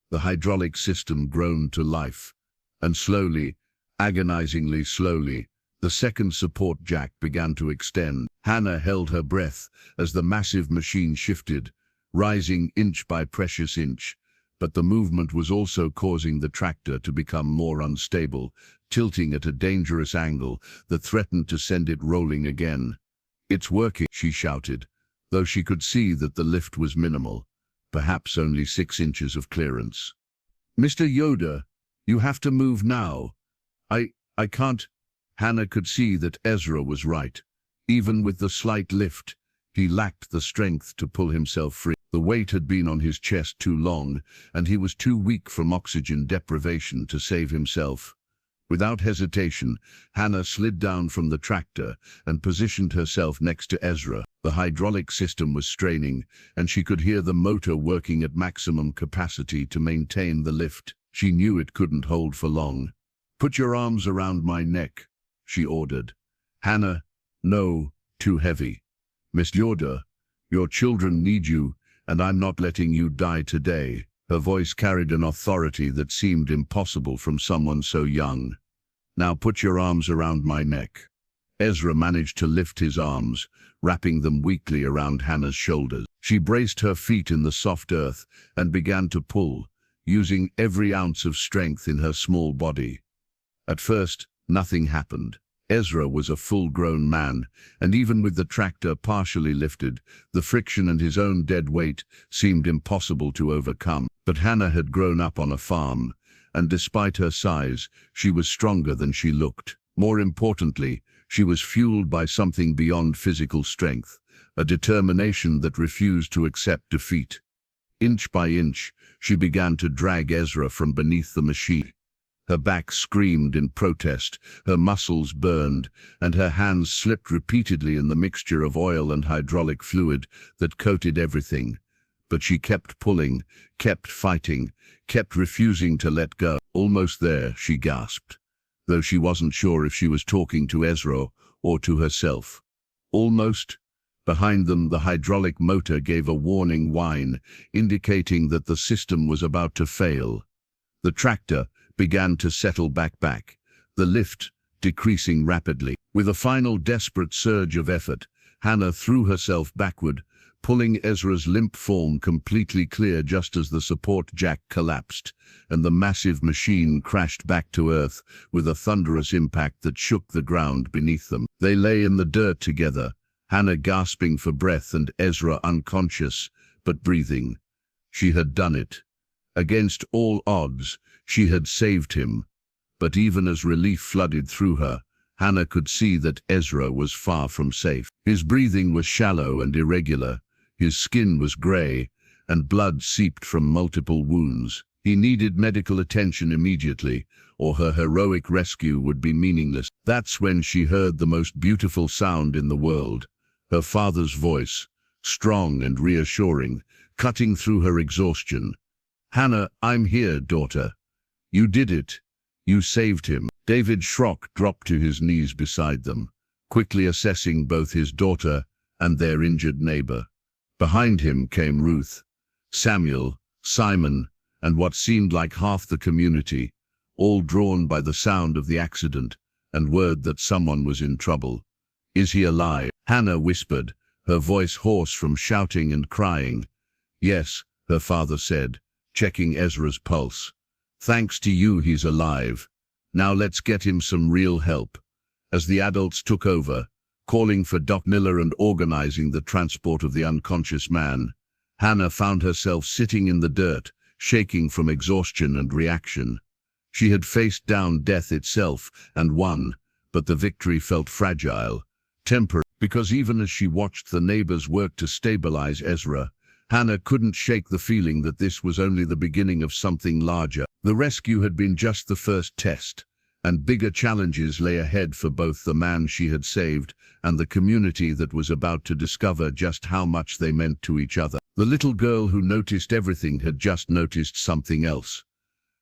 S1: The hydraulic system groaned to life, and slowly, agonizingly slowly, the second support jack began to extend. Hannah held her breath as the massive machine shifted, rising inch by precious inch. But the movement was also causing the tractor to become more unstable, tilting at a dangerous angle that threatened to send it rolling again. "It's working," she shouted, though she could see that the lift was minimal, perhaps only 6 inches of clearance. "Mr. Yoder, you have to move now. I can't." Hannah could see that Ezra was right. Even with the slight lift, he lacked the strength to pull himself free. The weight had been on his chest too long, and he was too weak from oxygen deprivation to save himself. Without hesitation, Hannah slid down from the tractor and positioned herself next to Ezra. The hydraulic system was straining, and she could hear the motor working at maximum capacity to maintain the lift. She knew it couldn't hold for long. "Put your arms around my neck," she ordered. "Hannah, no, too heavy. Miss Yoder, your children need you, and I'm not letting you die today." Her voice carried an authority that seemed impossible from someone so young. "Now put your arms around my neck." Ezra managed to lift his arms, wrapping them weakly around Hannah's shoulders. She braced her feet in the soft earth and began to pull, using every ounce of strength in her small body. At first, nothing happened. Ezra was a full-grown man, and even with the tractor partially lifted, the friction and his own dead weight seemed impossible to overcome. But Hannah had grown up on a farm, and despite her size, she was stronger than she looked. More importantly, she was fueled by something beyond physical strength, a determination that refused to accept defeat. Inch by inch, she began to drag Ezra from beneath the machine. Her back screamed in protest, her muscles burned, and her hands slipped repeatedly in the mixture of oil and hydraulic fluid that coated everything. But she kept pulling, kept fighting, kept refusing to let go. "Almost there," she gasped, though she wasn't sure if she was talking to Ezra or to herself. "Almost." Behind them, the hydraulic motor gave a warning whine, indicating that the system was about to fail. The tractor began to settle back, the lift decreasing rapidly. With a final desperate surge of effort, Hannah threw herself backward, pulling Ezra's limp form completely clear just as the support jack collapsed, and the massive machine crashed back to earth with a thunderous impact that shook the ground beneath them. They lay in the dirt together, Hannah gasping for breath and Ezra unconscious, but breathing. She had done it. Against all odds, she had saved him. But even as relief flooded through her, Hannah could see that Ezra was far from safe. His breathing was shallow and irregular, his skin was gray, and blood seeped from multiple wounds. He needed medical attention immediately, or her heroic rescue would be meaningless. That's when she heard the most beautiful sound in the world, her father's voice, strong and reassuring, cutting through her exhaustion. "Hannah, I'm here, daughter. You did it. You saved him. David Schrock dropped to his knees beside them, quickly assessing both his daughter and their injured neighbor. Behind him came Ruth, Samuel, Simon, and what seemed like half the community, all drawn by the sound of the accident and word that someone was in trouble. "Is he alive?" Hannah whispered, her voice hoarse from shouting and crying. "Yes," her father said, checking Ezra's pulse. "Thanks to you, he's alive. Now let's get him some real help." As the adults took over, calling for Doc Miller and organizing the transport of the unconscious man, Hannah found herself sitting in the dirt, shaking from exhaustion and reaction. She had faced down death itself and won, but the victory felt fragile, temporary, because even as she watched the neighbors work to stabilize Ezra, Hannah couldn't shake the feeling that this was only the beginning of something larger. The rescue had been just the first test, and bigger challenges lay ahead for both the man she had saved and the community that was about to discover just how much they meant to each other. The little girl who noticed everything had just noticed something else.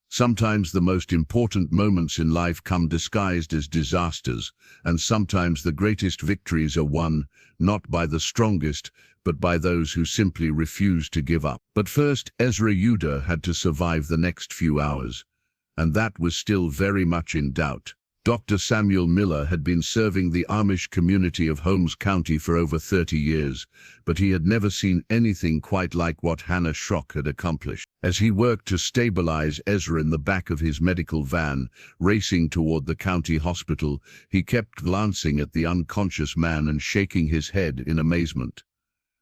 S1: Sometimes the most important moments in life come disguised as disasters, and sometimes the greatest victories are won, not by the strongest, but by those who simply refuse to give up. But first, Ezra Yoder had to survive the next few hours, and that was still very much in doubt. Dr. Samuel Miller had been serving the Amish community of Holmes County for over 30 years, but he had never seen anything quite like what Hannah Schrock had accomplished. As he worked to stabilize Ezra in the back of his medical van, racing toward the county hospital, he kept glancing at the unconscious man and shaking his head in amazement.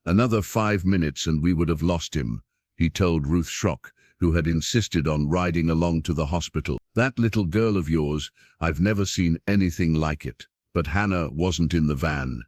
S1: "Another 5 minutes and we would have lost him," he told Ruth Schrock, who had insisted on riding along to the hospital. "That little girl of yours, I've never seen anything like it." But Hannah wasn't in the van.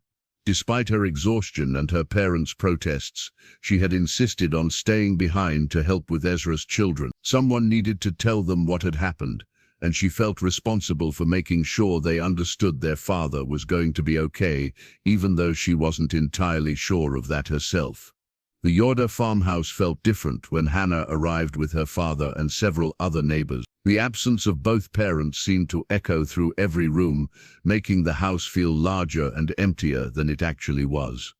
S1: Despite her exhaustion and her parents' protests, she had insisted on staying behind to help with Ezra's children. Someone needed to tell them what had happened, and she felt responsible for making sure they understood their father was going to be okay, even though she wasn't entirely sure of that herself. The Yoder farmhouse felt different when Hannah arrived with her father and several other neighbors. The absence of both parents seemed to echo through every room, making the house feel larger and emptier than it actually was.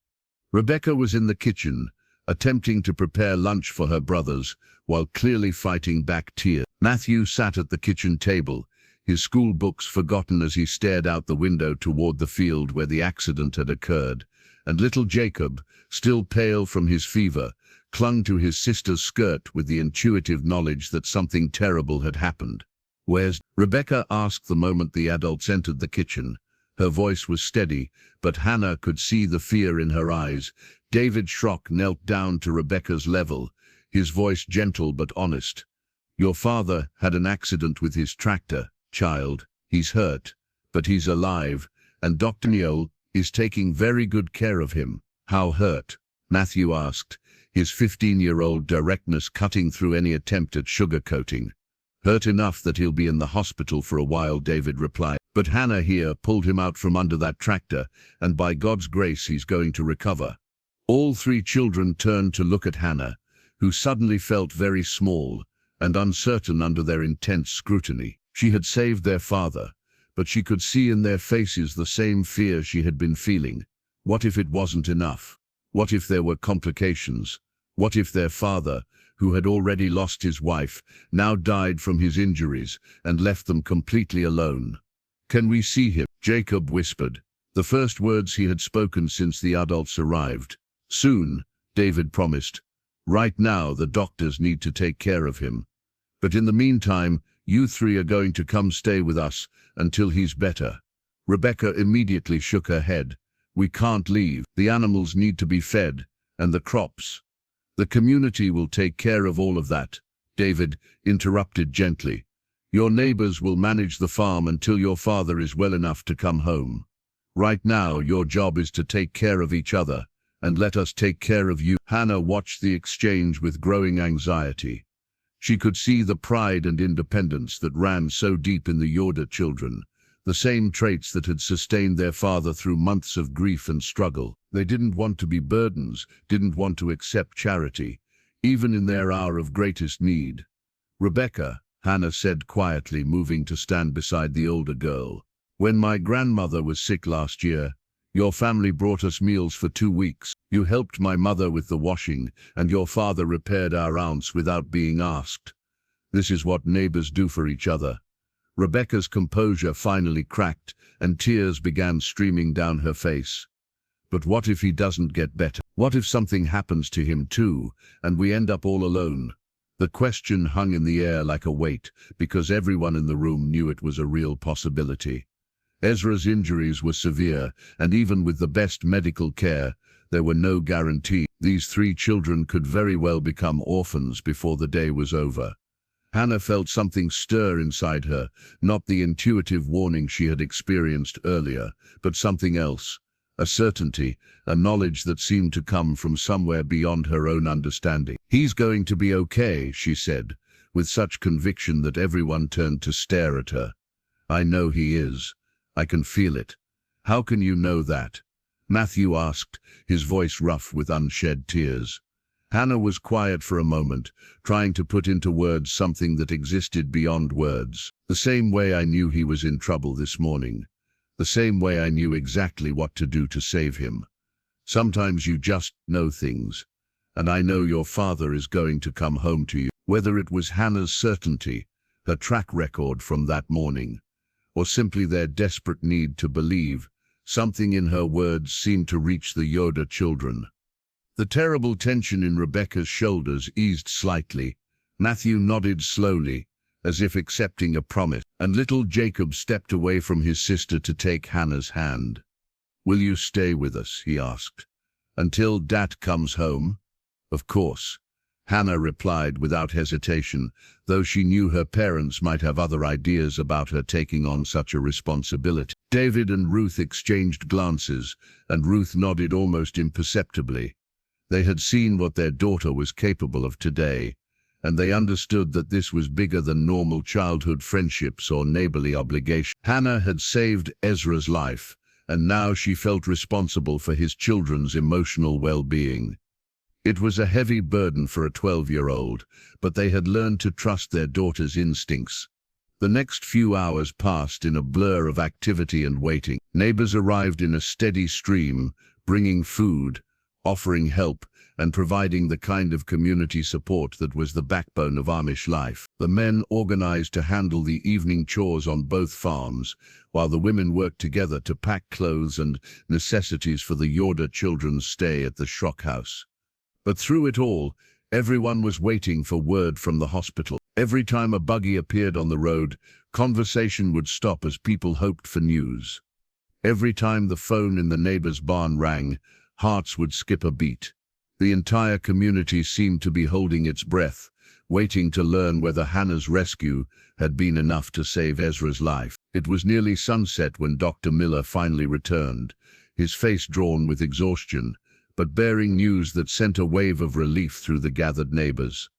S1: Rebecca was in the kitchen, attempting to prepare lunch for her brothers, while clearly fighting back tears. Matthew sat at the kitchen table, his school books forgotten as he stared out the window toward the field where the accident had occurred, and little Jacob, still pale from his fever, clung to his sister's skirt with the intuitive knowledge that something terrible had happened. "Where's?" Rebecca asked the moment the adults entered the kitchen. Her voice was steady, but Hannah could see the fear in her eyes. David Schrock knelt down to Rebecca's level, his voice gentle but honest. "Your father had an accident with his tractor, child. He's hurt, but he's alive, and Dr. Neal is taking very good care of him." "How hurt?" Matthew asked, his 15-year-old directness cutting through any attempt at sugarcoating. "Hurt enough that he'll be in the hospital for a while," David replied. "But Hannah here pulled him out from under that tractor, and by God's grace he's going to recover." All three children turned to look at Hannah, who suddenly felt very small and uncertain under their intense scrutiny. She had saved their father, but she could see in their faces the same fear she had been feeling. What if it wasn't enough? What if there were complications? What if their father, who had already lost his wife, now died from his injuries and left them completely alone? "Can we see him?" Jacob whispered, the first words he had spoken since the adults arrived. "Soon," David promised. "Right now the doctors need to take care of him. But in the meantime, you three are going to come stay with us until he's better." Rebecca immediately shook her head. "We can't leave. The animals need to be fed, and the crops. The community will take care of all of that." David interrupted gently. "Your neighbors will manage the farm until your father is well enough to come home. Right now, your job is to take care of each other, and let us take care of you." Hannah watched the exchange with growing anxiety. She could see the pride and independence that ran so deep in the Yoder children, the same traits that had sustained their father through months of grief and struggle. They didn't want to be burdens, didn't want to accept charity, even in their hour of greatest need. Rebecca, Hannah said quietly, moving to stand beside the older girl. "When my grandmother was sick last year, your family brought us meals for 2 weeks. You helped my mother with the washing, and your father repaired our ounce without being asked. This is what neighbors do for each other." Rebecca's composure finally cracked, and tears began streaming down her face. "But what if he doesn't get better? What if something happens to him too, and we end up all alone?" The question hung in the air like a weight, because everyone in the room knew it was a real possibility. Ezra's injuries were severe, and even with the best medical care, there were no guarantees. These 3 children could very well become orphans before the day was over. Hannah felt something stir inside her, not the intuitive warning she had experienced earlier, but something else, a certainty, a knowledge that seemed to come from somewhere beyond her own understanding. "He's going to be okay," she said, with such conviction that everyone turned to stare at her. "I know he is. I can feel it." "How can you know that?" Matthew asked, his voice rough with unshed tears. Hannah was quiet for a moment, trying to put into words something that existed beyond words. "The same way I knew he was in trouble this morning. The same way I knew exactly what to do to save him. Sometimes you just know things. And I know your father is going to come home to you." Whether it was Hannah's certainty, her track record from that morning, or simply their desperate need to believe, something in her words seemed to reach the Yoder children. The terrible tension in Rebecca's shoulders eased slightly. Matthew nodded slowly, as if accepting a promise, and little Jacob stepped away from his sister to take Hannah's hand. "Will you stay with us?" he asked. "Until Dad comes home?" "Of course," Hannah replied without hesitation, though she knew her parents might have other ideas about her taking on such a responsibility. David and Ruth exchanged glances, and Ruth nodded almost imperceptibly. They had seen what their daughter was capable of today, and they understood that this was bigger than normal childhood friendships or neighborly obligations. Hannah had saved Ezra's life, and now she felt responsible for his children's emotional well-being. It was a heavy burden for a 12-year-old, but they had learned to trust their daughter's instincts. The next few hours passed in a blur of activity and waiting. Neighbors arrived in a steady stream, bringing food, offering help, and providing the kind of community support that was the backbone of Amish life. The men organized to handle the evening chores on both farms, while the women worked together to pack clothes and necessities for the Yoder children's stay at the Schrock house. But through it all, everyone was waiting for word from the hospital. Every time a buggy appeared on the road, conversation would stop as people hoped for news. Every time the phone in the neighbor's barn rang, hearts would skip a beat. The entire community seemed to be holding its breath, waiting to learn whether Hannah's rescue had been enough to save Ezra's life. It was nearly sunset when Dr. Miller finally returned, his face drawn with exhaustion, but bearing news that sent a wave of relief through the gathered neighbors.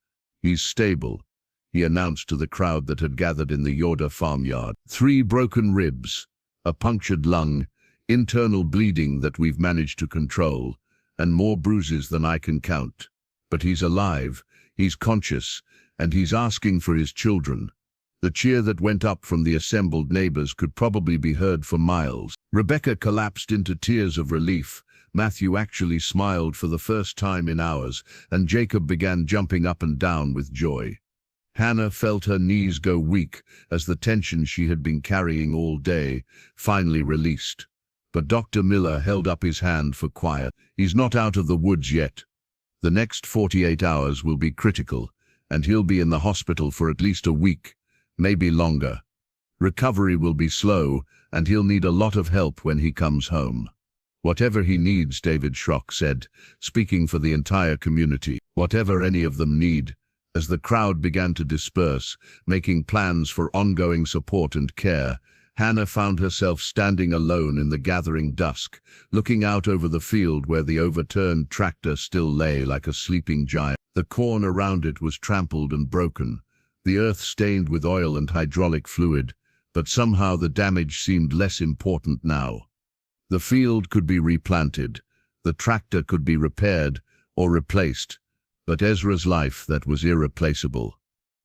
S1: "He's stable," he announced to the crowd that had gathered in the Yoder farmyard. "3 broken ribs, a punctured lung, internal bleeding that we've managed to control, and more bruises than I can count. But he's alive, he's conscious, and he's asking for his children." The cheer that went up from the assembled neighbors could probably be heard for miles. Rebecca collapsed into tears of relief. Matthew actually smiled for the first time in hours, and Jacob began jumping up and down with joy. Hannah felt her knees go weak as the tension she had been carrying all day finally released. But Dr. Miller held up his hand for quiet. "He's not out of the woods yet. The next 48 hours will be critical, and he'll be in the hospital for at least a week, maybe longer. Recovery will be slow, and he'll need a lot of help when he comes home." "Whatever he needs," David Schrock said, speaking for the entire community. "Whatever any of them need." As the crowd began to disperse, making plans for ongoing support and care, Hannah found herself standing alone in the gathering dusk, looking out over the field where the overturned tractor still lay like a sleeping giant. The corn around it was trampled and broken, the earth stained with oil and hydraulic fluid, but somehow the damage seemed less important now. The field could be replanted, the tractor could be repaired or replaced, but Ezra's life, that was irreplaceable.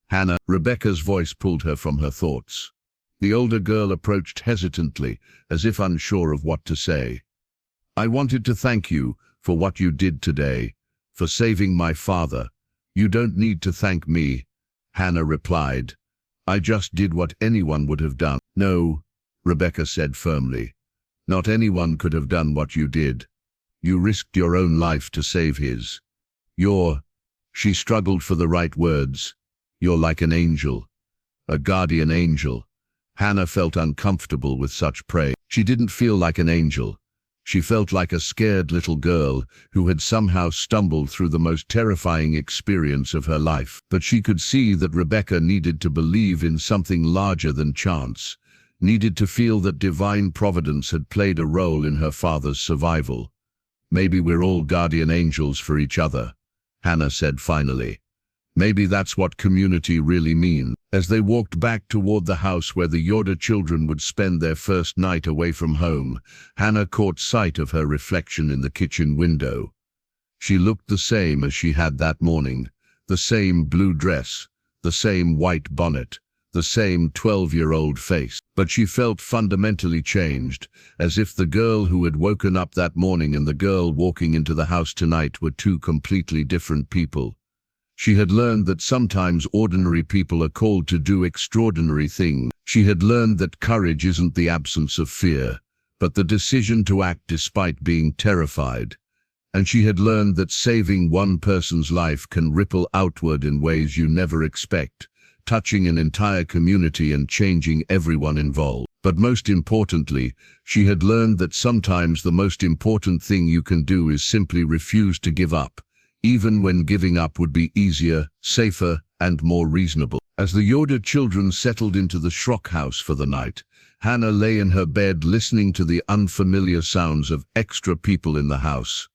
S1: Hannah, Rebecca's voice pulled her from her thoughts. The older girl approached hesitantly, as if unsure of what to say. I wanted to thank you for what you did today, for saving my father. You don't need to thank me, Hannah replied. I just did what anyone would have done. No, Rebecca said firmly. Not anyone could have done what you did. You risked your own life to save his. She struggled for the right words. You're like an angel. A guardian angel. Hannah felt uncomfortable with such praise. She didn't feel like an angel. She felt like a scared little girl who had somehow stumbled through the most terrifying experience of her life. But she could see that Rebecca needed to believe in something larger than chance, needed to feel that divine providence had played a role in her father's survival. Maybe we're all guardian angels for each other, Hannah said finally. Maybe that's what community really means. As they walked back toward the house where the Yoder children would spend their first night away from home, Hannah caught sight of her reflection in the kitchen window. She looked the same as she had that morning, the same blue dress, the same white bonnet, the same 12-year-old face. But she felt fundamentally changed, as if the girl who had woken up that morning and the girl walking into the house tonight were two completely different people. She had learned that sometimes ordinary people are called to do extraordinary things. She had learned that courage isn't the absence of fear, but the decision to act despite being terrified. And she had learned that saving one person's life can ripple outward in ways you never expect, touching an entire community and changing everyone involved. But most importantly, she had learned that sometimes the most important thing you can do is simply refuse to give up, even when giving up would be easier, safer, and more reasonable. As the Yoder children settled into the Schrock house for the night, Hannah lay in her bed listening to the unfamiliar sounds of extra people in the house.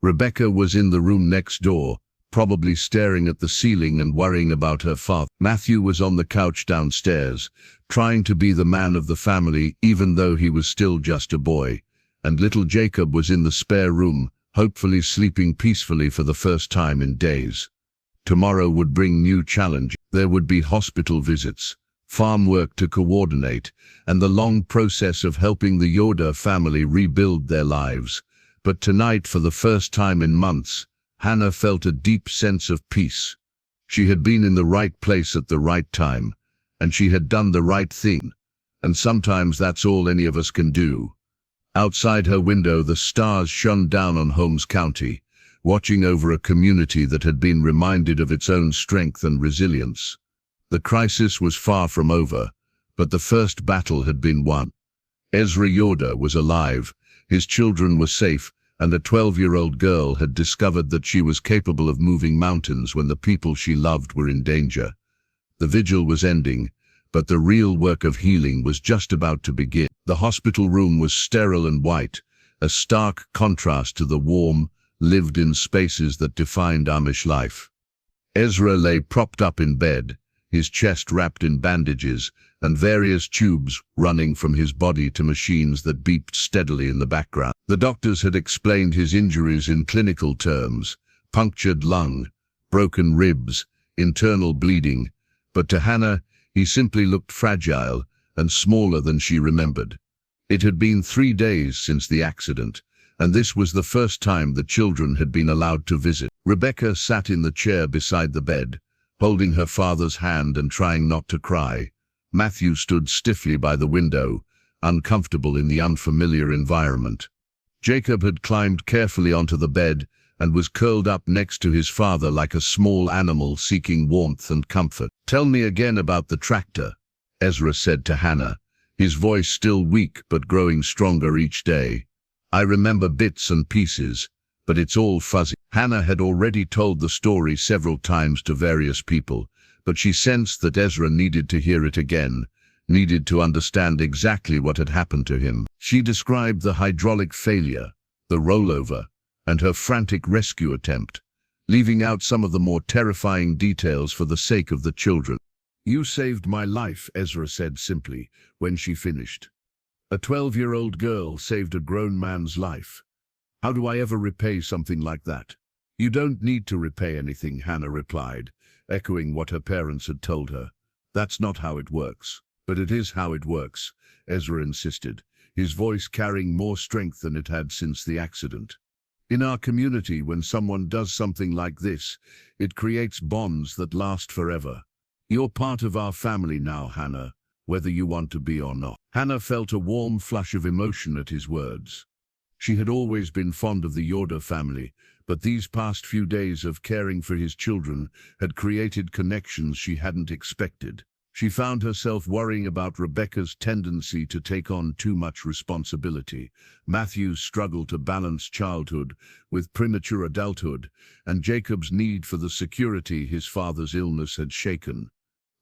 S1: Rebecca was in the room next door, probably staring at the ceiling and worrying about her father. Matthew was on the couch downstairs, trying to be the man of the family even though he was still just a boy, and little Jacob was in the spare room, hopefully sleeping peacefully for the first time in days. Tomorrow would bring new challenges. There would be hospital visits, farm work to coordinate, and the long process of helping the Yoder family rebuild their lives. But tonight, for the first time in months, Hannah felt a deep sense of peace. She had been in the right place at the right time, and she had done the right thing. And sometimes that's all any of us can do. Outside her window, the stars shone down on Holmes County, watching over a community that had been reminded of its own strength and resilience. The crisis was far from over, but the first battle had been won. Ezra Yoder was alive, his children were safe, and a 12-year-old girl had discovered that she was capable of moving mountains when the people she loved were in danger. The vigil was ending, but the real work of healing was just about to begin. The hospital room was sterile and white, a stark contrast to the warm, lived-in spaces that defined Amish life. Ezra lay propped up in bed, his chest wrapped in bandages, and various tubes running from his body to machines that beeped steadily in the background. The doctors had explained his injuries in clinical terms: punctured lung, broken ribs, internal bleeding, but to Hannah, he simply looked fragile and smaller than she remembered. It had been 3 days since the accident, and this was the first time the children had been allowed to visit. Rebecca sat in the chair beside the bed, holding her father's hand and trying not to cry. Matthew stood stiffly by the window, uncomfortable in the unfamiliar environment. Jacob had climbed carefully onto the bed and was curled up next to his father like a small animal seeking warmth and comfort. "Tell me again about the tractor," Ezra said to Hannah, his voice still weak but growing stronger each day. "I remember bits and pieces, but it's all fuzzy." Hannah had already told the story several times to various people, but she sensed that Ezra needed to hear it again, needed to understand exactly what had happened to him. She described the hydraulic failure, the rollover, and her frantic rescue attempt, leaving out some of the more terrifying details for the sake of the children. "You saved my life," Ezra said simply, when she finished. "A 12-year-old girl saved a grown man's life. How do I ever repay something like that?" "You don't need to repay anything," Hannah replied. echoing what her parents had told her. "That's not how it works." "But it is how it works," Ezra insisted, his voice carrying more strength than it had since the accident. "In our community, when someone does something like this, it creates bonds that last forever. You're part of our family now, Hannah, whether you want to be or not." Hannah felt a warm flush of emotion at his words. She had always been fond of the Yoder family, but these past few days of caring for his children had created connections she hadn't expected. She found herself worrying about Rebecca's tendency to take on too much responsibility, Matthew's struggle to balance childhood with premature adulthood, and Jacob's need for the security his father's illness had shaken.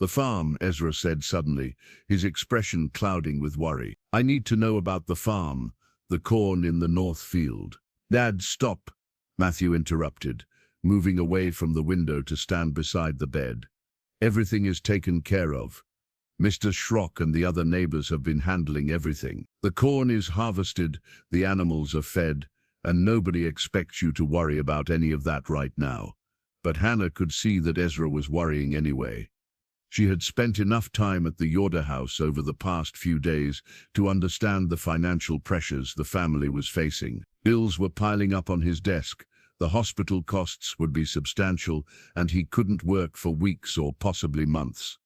S1: "The farm," Ezra said suddenly, his expression clouding with worry. "I need to know about the farm, the corn in the north field." "Dad, stop," Matthew interrupted, moving away from the window to stand beside the bed. "Everything is taken care of. Mr. Schrock and the other neighbors have been handling everything. The corn is harvested, the animals are fed, and nobody expects you to worry about any of that right now." But Hannah could see that Ezra was worrying anyway. She had spent enough time at the Yoder house over the past few days to understand the financial pressures the family was facing. Bills were piling up on his desk, the hospital costs would be substantial, and he couldn't work for weeks or possibly months.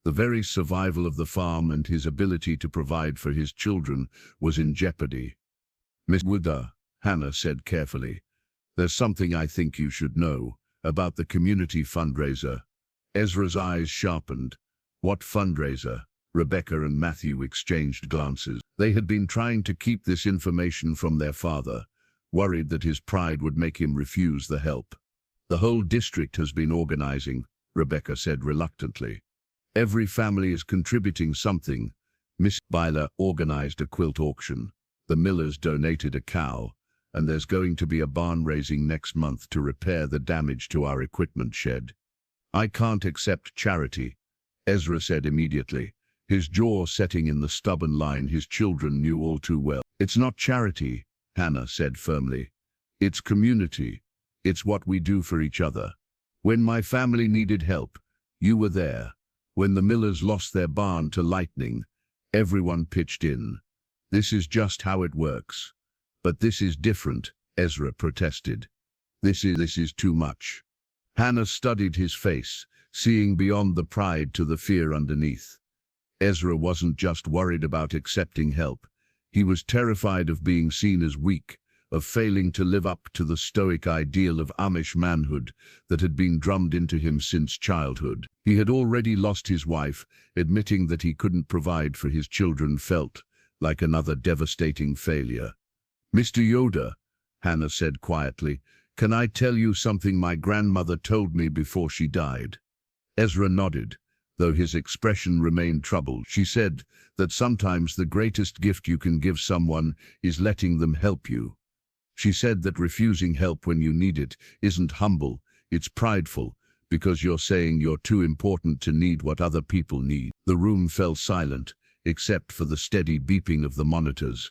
S1: The very survival of the farm and his ability to provide for his children was in jeopardy. "Miss Yoder," Hannah said carefully, "there's something I think you should know about the community fundraiser." Ezra's eyes sharpened. "What fundraiser?" Rebecca and Matthew exchanged glances. They had been trying to keep this information from their father, worried that his pride would make him refuse the help. "The whole district has been organizing," Rebecca said reluctantly. "Every family is contributing something. Miss Byler organized a quilt auction. The Millers donated a cow, and there's going to be a barn raising next month to repair the damage to our equipment shed." "I can't accept charity," Ezra said immediately, his jaw setting in the stubborn line his children knew all too well. "It's not charity," Hannah said firmly. "It's community. It's what we do for each other. When my family needed help, you were there. When the Millers lost their barn to lightning, everyone pitched in. This is just how it works." "But this is different," Ezra protested. This is too much." Hannah studied his face, seeing beyond the pride to the fear underneath. Ezra wasn't just worried about accepting help. He was terrified of being seen as weak, of failing to live up to the stoic ideal of Amish manhood that had been drummed into him since childhood. He had already lost his wife. Admitting that he couldn't provide for his children felt like another devastating failure. "Mr. Yoder," Hannah said quietly, "can I tell you something my grandmother told me before she died?" Ezra nodded, though his expression remained troubled. "She said that sometimes the greatest gift you can give someone is letting them help you. She said that refusing help when you need it isn't humble, it's prideful, because you're saying you're too important to need what other people need." The room fell silent, except for the steady beeping of the monitors.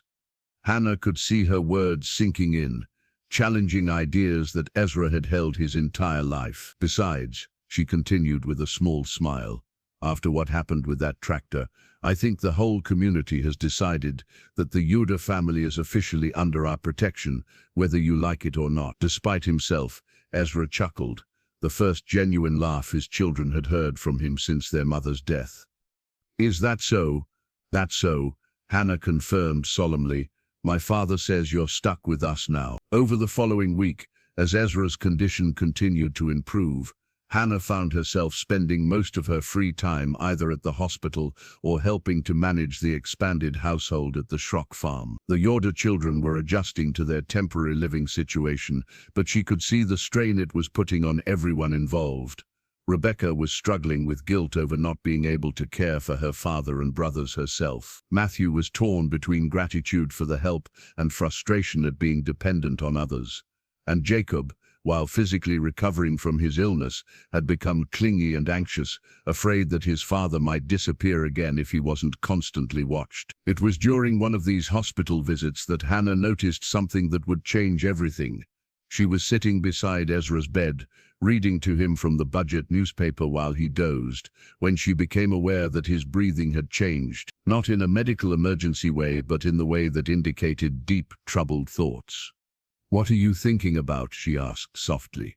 S1: Hannah could see her words sinking in, challenging ideas that Ezra had held his entire life. "Besides," she continued with a small smile, "after what happened with that tractor, I think the whole community has decided that the Yoder family is officially under our protection, whether you like it or not." Despite himself, Ezra chuckled, the first genuine laugh his children had heard from him since their mother's death. "Is that so?" "That's so," Hannah confirmed solemnly. "My father says you're stuck with us now." Over the following week, as Ezra's condition continued to improve, Hannah found herself spending most of her free time either at the hospital or helping to manage the expanded household at the Schrock farm. The Yoder children were adjusting to their temporary living situation, but she could see the strain it was putting on everyone involved. Rebecca was struggling with guilt over not being able to care for her father and brothers herself. Matthew was torn between gratitude for the help and frustration at being dependent on others. And Jacob, while physically recovering from his illness, had become clingy and anxious, afraid that his father might disappear again if he wasn't constantly watched. It was during one of these hospital visits that Hannah noticed something that would change everything. She was sitting beside Ezra's bed, reading to him from the budget newspaper while he dozed, when she became aware that his breathing had changed, not in a medical emergency way, but in the way that indicated deep, troubled thoughts. "What are you thinking about?" she asked softly.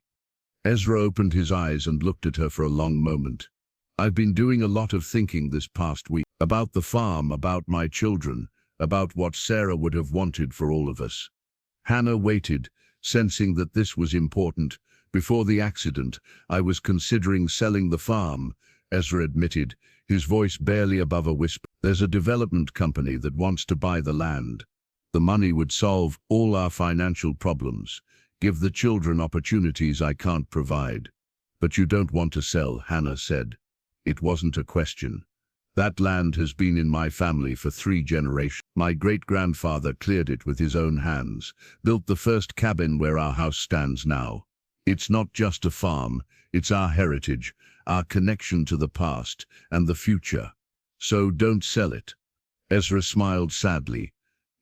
S1: Ezra opened his eyes and looked at her for a long moment. "I've been doing a lot of thinking this past week, about the farm, about my children, about what Sarah would have wanted for all of us." Hannah waited, sensing that this was important. "Before the accident, I was considering selling the farm," Ezra admitted, his voice barely above a whisper. "There's a development company that wants to buy the land. The money would solve all our financial problems, give the children opportunities I can't provide." "But you don't want to sell," Hannah said. "It wasn't a question. That land has been in my family for 3 generations. My great-grandfather cleared it with his own hands, built the first cabin where our house stands now. It's not just a farm, it's our heritage, our connection to the past and the future. So don't sell it." Ezra smiled sadly.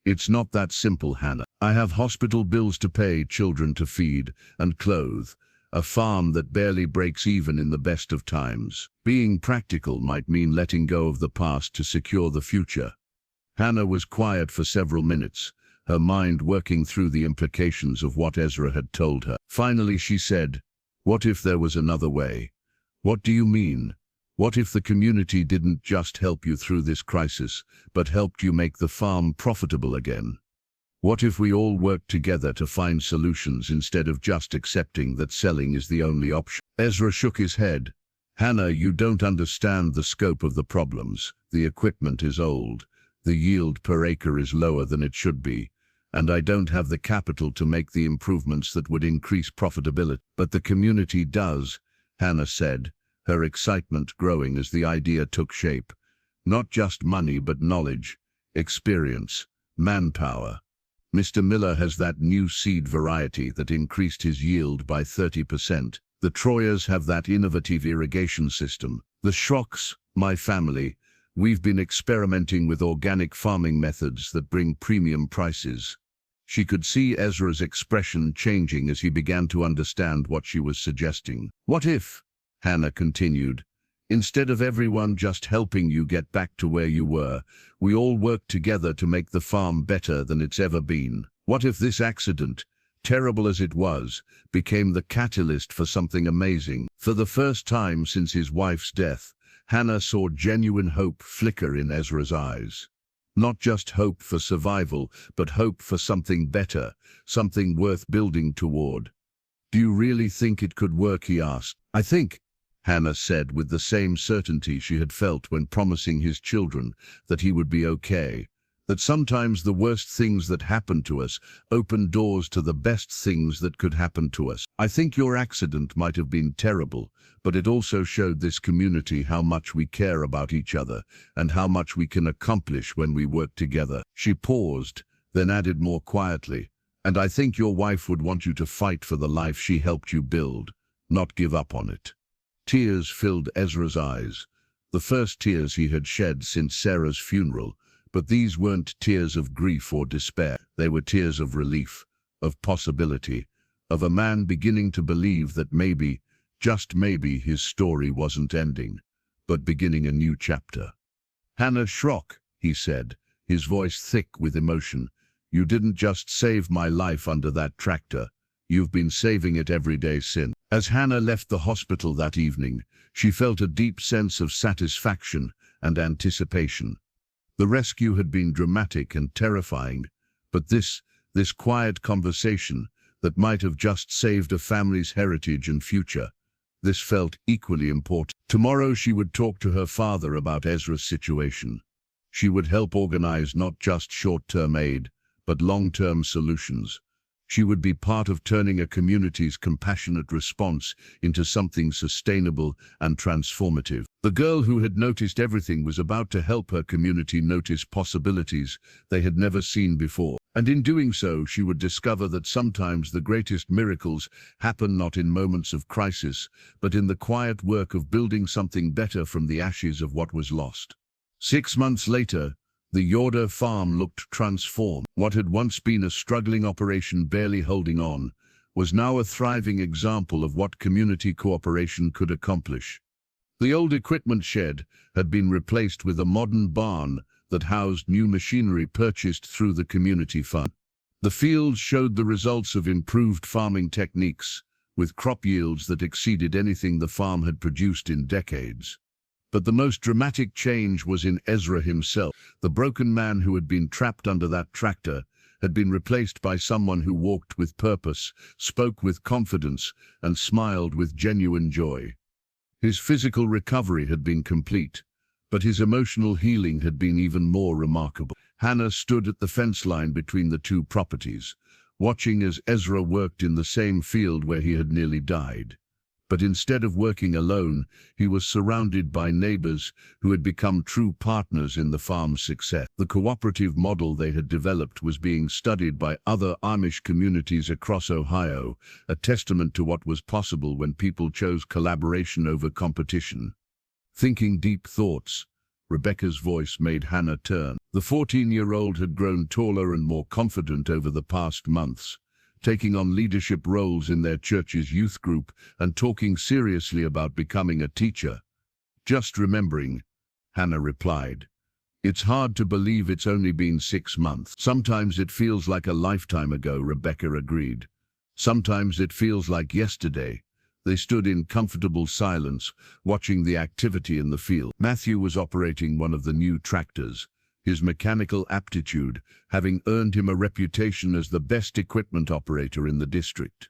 S1: "It's not that simple, Hannah. I have hospital bills to pay, children to feed and clothe, a farm that barely breaks even in the best of times. Being practical might mean letting go of the past to secure the future." Hannah was quiet for several minutes, her mind working through the implications of what Ezra had told her. Finally she said, "What if there was another way?" "What do you mean?" "What if the community didn't just help you through this crisis, but helped you make the farm profitable again? What if we all worked together to find solutions instead of just accepting that selling is the only option?" Ezra shook his head. "Hannah, you don't understand the scope of the problems. The equipment is old, the yield per acre is lower than it should be, and I don't have the capital to make the improvements that would increase profitability." "But the community does," Hannah said, her excitement growing as the idea took shape. "Not just money, but knowledge, experience, manpower. Mr. Miller has that new seed variety that increased his yield by 30%. The Troyers have that innovative irrigation system. The Schrocks, my family, we've been experimenting with organic farming methods that bring premium prices." She could see Ezra's expression changing as he began to understand what she was suggesting. "What if," Hannah continued, "instead of everyone just helping you get back to where you were, we all worked together to make the farm better than it's ever been? What if this accident, terrible as it was, became the catalyst for something amazing?" For the first time since his wife's death, Hannah saw genuine hope flicker in Ezra's eyes. Not just hope for survival, but hope for something better, something worth building toward. "Do you really think it could work?" he asked. "I think," Hannah said with the same certainty she had felt when promising his children that he would be okay, "that sometimes the worst things that happen to us open doors to the best things that could happen to us. I think your accident might have been terrible, but it also showed this community how much we care about each other and how much we can accomplish when we work together." She paused, then added more quietly, "And I think your wife would want you to fight for the life she helped you build, not give up on it." Tears filled Ezra's eyes, the first tears he had shed since Sarah's funeral, but these weren't tears of grief or despair. They were tears of relief, of possibility, of a man beginning to believe that maybe, just maybe, his story wasn't ending, but beginning a new chapter. "Hannah Schrock," he said, his voice thick with emotion, "you didn't just save my life under that tractor, you've been saving it every day since." As Hannah left the hospital that evening, she felt a deep sense of satisfaction and anticipation. The rescue had been dramatic and terrifying, but this quiet conversation that might have just saved a family's heritage and future, this felt equally important. Tomorrow she would talk to her father about Ezra's situation. She would help organize not just short-term aid, but long-term solutions. She would be part of turning a community's compassionate response into something sustainable and transformative. The girl who had noticed everything was about to help her community notice possibilities they had never seen before. And in doing so, she would discover that sometimes the greatest miracles happen not in moments of crisis, but in the quiet work of building something better from the ashes of what was lost. 6 months later, the Yoder farm looked transformed. What had once been a struggling operation barely holding on was now a thriving example of what community cooperation could accomplish. The old equipment shed had been replaced with a modern barn that housed new machinery purchased through the community fund. The fields showed the results of improved farming techniques, with crop yields that exceeded anything the farm had produced in decades. But the most dramatic change was in Ezra himself. The broken man who had been trapped under that tractor had been replaced by someone who walked with purpose, spoke with confidence, and smiled with genuine joy. His physical recovery had been complete, but his emotional healing had been even more remarkable. Hannah stood at the fence line between the two properties, watching as Ezra worked in the same field where he had nearly died. But instead of working alone, he was surrounded by neighbors who had become true partners in the farm's success. The cooperative model they had developed was being studied by other Amish communities across Ohio, a testament to what was possible when people chose collaboration over competition. Thinking deep thoughts, Rebecca's voice made Hannah turn. The 14-year-old had grown taller and more confident over the past months, taking on leadership roles in their church's youth group and talking seriously about becoming a teacher. "Just remembering," Hannah replied. "It's hard to believe it's only been 6 months. Sometimes it feels like a lifetime ago," Rebecca agreed. "Sometimes it feels like yesterday." They stood in comfortable silence, watching the activity in the field. Matthew was operating one of the new tractors, his mechanical aptitude having earned him a reputation as the best equipment operator in the district.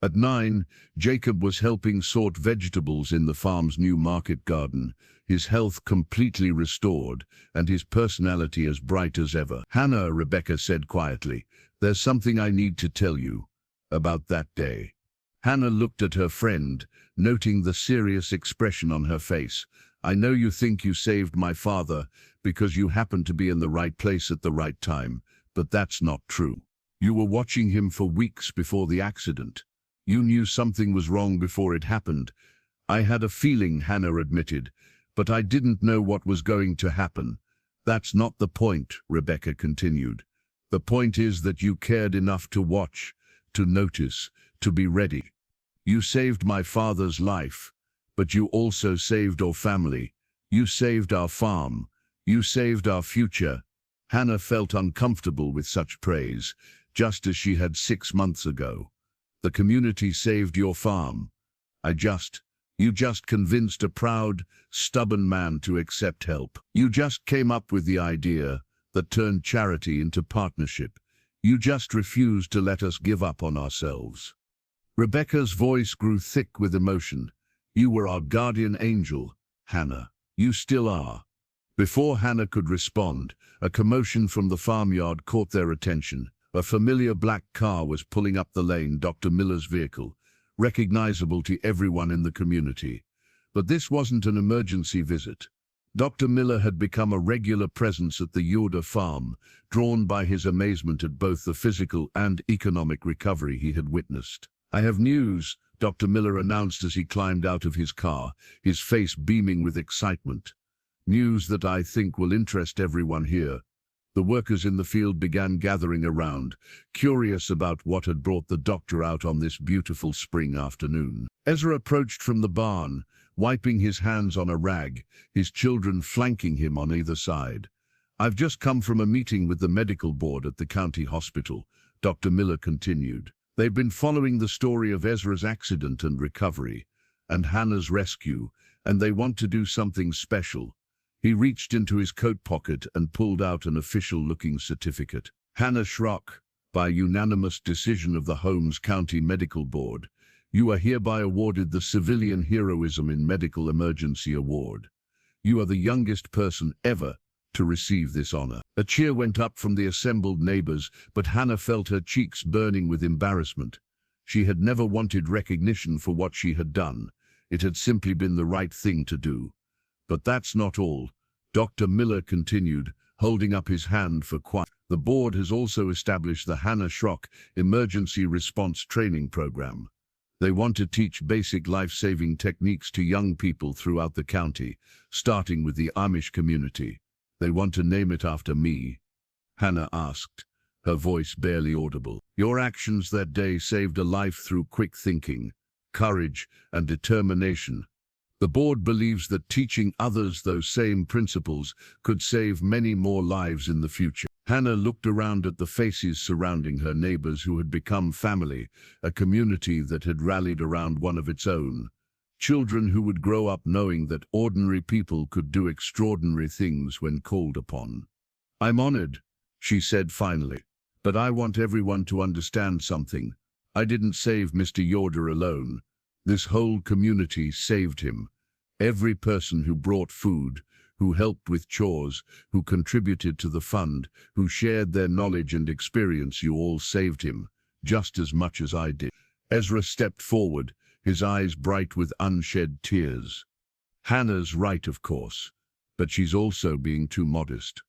S1: At 9, Jacob was helping sort vegetables in the farm's new market garden, his health completely restored and his personality as bright as ever. "Hannah," Rebecca said quietly, "there's something I need to tell you about that day." Hannah looked at her friend, noting the serious expression on her face. "I know you think you saved my father because you happened to be in the right place at the right time, but that's not true. You were watching him for weeks before the accident. You knew something was wrong before it happened." "I had a feeling," Hannah admitted, "but I didn't know what was going to happen." "That's not the point," Rebecca continued. "The point is that you cared enough to watch, to notice, to be ready. You saved my father's life, but you also saved our family. You saved our farm. You saved our future." Hannah felt uncomfortable with such praise, just as she had 6 months ago. "The community saved your farm. You just convinced a proud, stubborn man to accept help. You just came up with the idea that turned charity into partnership. You just refused to let us give up on ourselves." Rebecca's voice grew thick with emotion. "You were our guardian angel, Hannah. You still are." Before Hannah could respond, a commotion from the farmyard caught their attention. A familiar black car was pulling up the lane, Dr. Miller's vehicle, recognizable to everyone in the community. But this wasn't an emergency visit. Dr. Miller had become a regular presence at the Yoder farm, drawn by his amazement at both the physical and economic recovery he had witnessed. "I have news," Dr. Miller announced as he climbed out of his car, his face beaming with excitement. "News that I think will interest everyone here." The workers in the field began gathering around, curious about what had brought the doctor out on this beautiful spring afternoon. Ezra approached from the barn, wiping his hands on a rag, his children flanking him on either side. "I've just come from a meeting with the medical board at the county hospital," Dr. Miller continued. "They've been following the story of Ezra's accident and recovery, and Hannah's rescue, and they want to do something special." He reached into his coat pocket and pulled out an official-looking certificate. "Hannah Schrock, by unanimous decision of the Holmes County Medical Board, you are hereby awarded the Civilian Heroism in Medical Emergency Award. You are the youngest person ever to receive this honor." A cheer went up from the assembled neighbors, but Hannah felt her cheeks burning with embarrassment. She had never wanted recognition for what she had done. It had simply been the right thing to do. "But that's not all," Dr. Miller continued, holding up his hand for quiet. "The board has also established the Hannah Schrock Emergency Response Training Program. They want to teach basic life-saving techniques to young people throughout the county, starting with the Amish community. They want to name it after me?" Hannah asked. her voice barely audible. Your actions that day saved a life through quick thinking, courage, and determination. The board believes that teaching others those same principles could save many more lives in the future. Hannah looked around at the faces surrounding her neighbors who had become family, a community that had rallied around one of its own. Children who would grow up knowing that ordinary people could do extraordinary things when called upon. I'm honored, she said finally, but I want everyone to understand something. I didn't save Mr. Yoder alone. This whole community saved him. Every person who brought food, who helped with chores, who contributed to the fund, who shared their knowledge and experience, you all saved him, just as much as I did. Ezra stepped forward, his eyes bright with unshed tears. Hannah's right, of course, but she's also being too modest.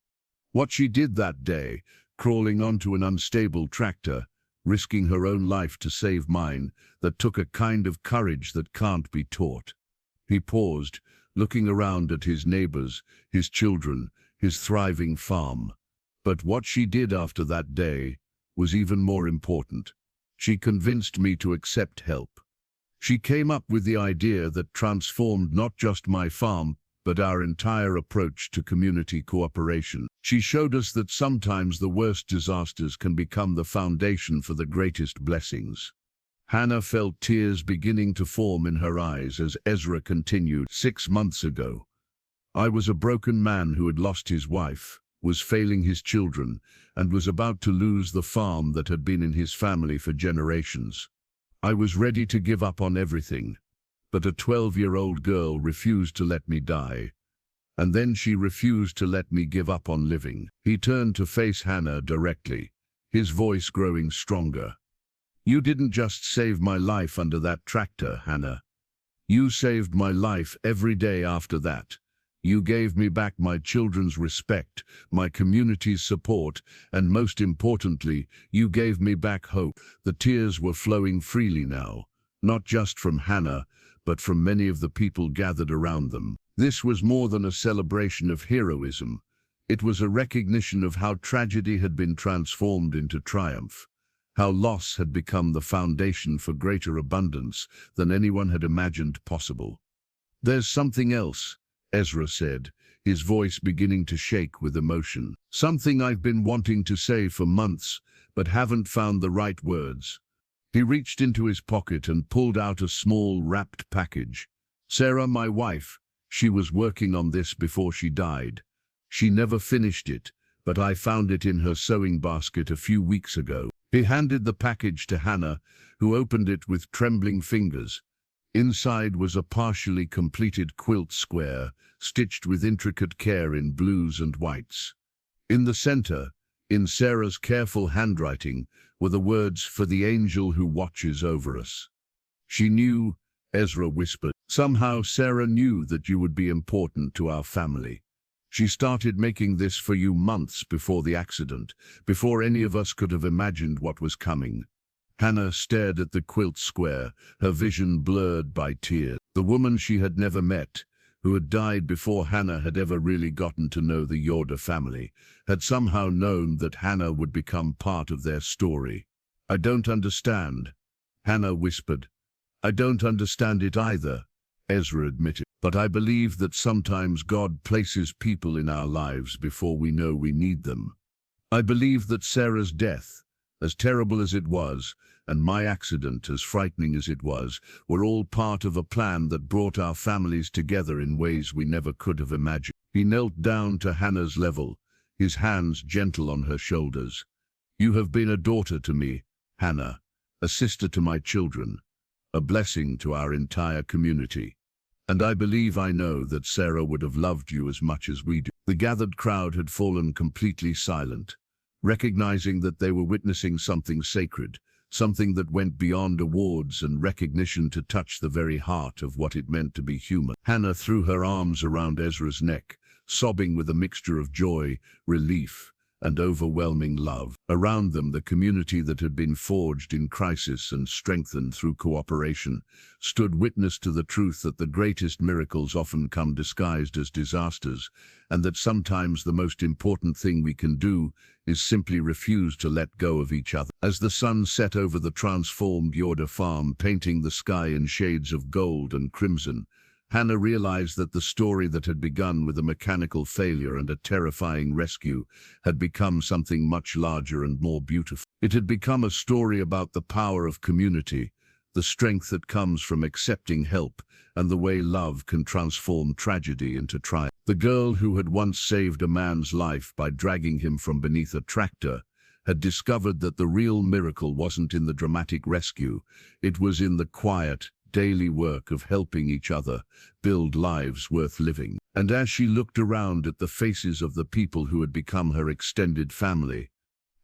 S1: What she did that day, crawling onto an unstable tractor, risking her own life to save mine, that took a kind of courage that can't be taught. He paused, looking around at his neighbors, his children, his thriving farm. But what she did after that day was even more important. She convinced me to accept help. She came up with the idea that transformed not just my farm, but our entire approach to community cooperation. She showed us that sometimes the worst disasters can become the foundation for the greatest blessings. Hannah felt tears beginning to form in her eyes as Ezra continued. 6 months ago, I was a broken man who had lost his wife, was failing his children, and was about to lose the farm that had been in his family for generations. I was ready to give up on everything, but a 12-year-old girl refused to let me die, and then she refused to let me give up on living. He turned to face Hannah directly, his voice growing stronger. You didn't just save my life under that tractor, Hannah. You saved my life every day after that. You gave me back my children's respect, my community's support, and most importantly, you gave me back hope. The tears were flowing freely now, not just from Hannah, but from many of the people gathered around them. This was more than a celebration of heroism. It was a recognition of how tragedy had been transformed into triumph, how loss had become the foundation for greater abundance than anyone had imagined possible. There's something else, Ezra said, his voice beginning to shake with emotion. Something I've been wanting to say for months, but haven't found the right words. He reached into his pocket and pulled out a small wrapped package. Sarah, my wife, she was working on this before she died. She never finished it, but I found it in her sewing basket a few weeks ago. He handed the package to Hannah, who opened it with trembling fingers. Inside was a partially completed quilt square, stitched with intricate care in blues and whites. In the center, in Sarah's careful handwriting, were the words, "For the angel who watches over us." She knew, Ezra whispered. Somehow Sarah knew that you would be important to our family. She started making this for you months before the accident, before any of us could have imagined what was coming. Hannah stared at the quilt square, her vision blurred by tears. The woman she had never met, who had died before Hannah had ever really gotten to know the Yoder family, had somehow known that Hannah would become part of their story. I don't understand, Hannah whispered. I don't understand it either, Ezra admitted. But I believe that sometimes God places people in our lives before we know we need them. I believe that Sarah's death, as terrible as it was, and my accident, as frightening as it was, were all part of a plan that brought our families together in ways we never could have imagined. He knelt down to Hannah's level, his hands gentle on her shoulders. You have been a daughter to me, Hannah, a sister to my children, a blessing to our entire community. And I believe I know that Sarah would have loved you as much as we do. The gathered crowd had fallen completely silent, recognizing that they were witnessing something sacred, something that went beyond awards and recognition to touch the very heart of what it meant to be human. Hannah threw her arms around Ezra's neck, sobbing with a mixture of joy, relief, and overwhelming love. Around them, the community that had been forged in crisis and strengthened through cooperation stood witness to the truth that the greatest miracles often come disguised as disasters, and that sometimes the most important thing we can do is simply refuse to let go of each other. As the sun set over the transformed Yoder farm, painting the sky in shades of gold and crimson, Hannah realized that the story that had begun with a mechanical failure and a terrifying rescue had become something much larger and more beautiful. It had become a story about the power of community, the strength that comes from accepting help, and the way love can transform tragedy into triumph. The girl who had once saved a man's life by dragging him from beneath a tractor had discovered that the real miracle wasn't in the dramatic rescue, it was in the quiet, daily work of helping each other build lives worth living. And as she looked around at the faces of the people who had become her extended family,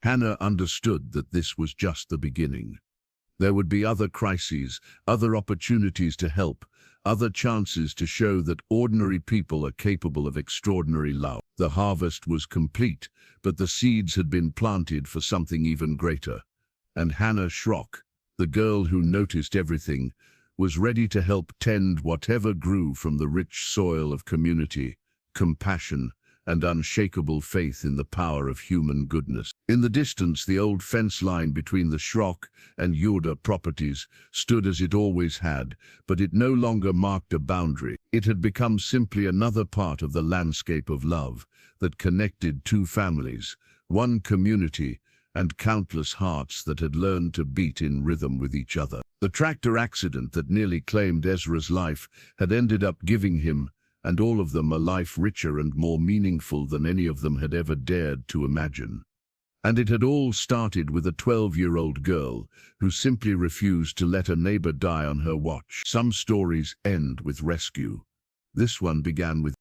S1: Hannah understood that this was just the beginning. There would be other crises, other opportunities to help, other chances to show that ordinary people are capable of extraordinary love. The harvest was complete, but the seeds had been planted for something even greater. And Hannah Schrock, the girl who noticed everything, was ready to help tend whatever grew from the rich soil of community, compassion, and unshakable faith in the power of human goodness. In the distance, the old fence line between the Schrock and Yoder properties stood as it always had, but it no longer marked a boundary. It had become simply another part of the landscape of love that connected two families, one community, and countless hearts that had learned to beat in rhythm with each other. The tractor accident that nearly claimed Ezra's life had ended up giving him, and all of them, a life richer and more meaningful than any of them had ever dared to imagine. And it had all started with a 12-year-old girl who simply refused to let a neighbor die on her watch. Some stories end with rescue. This one began with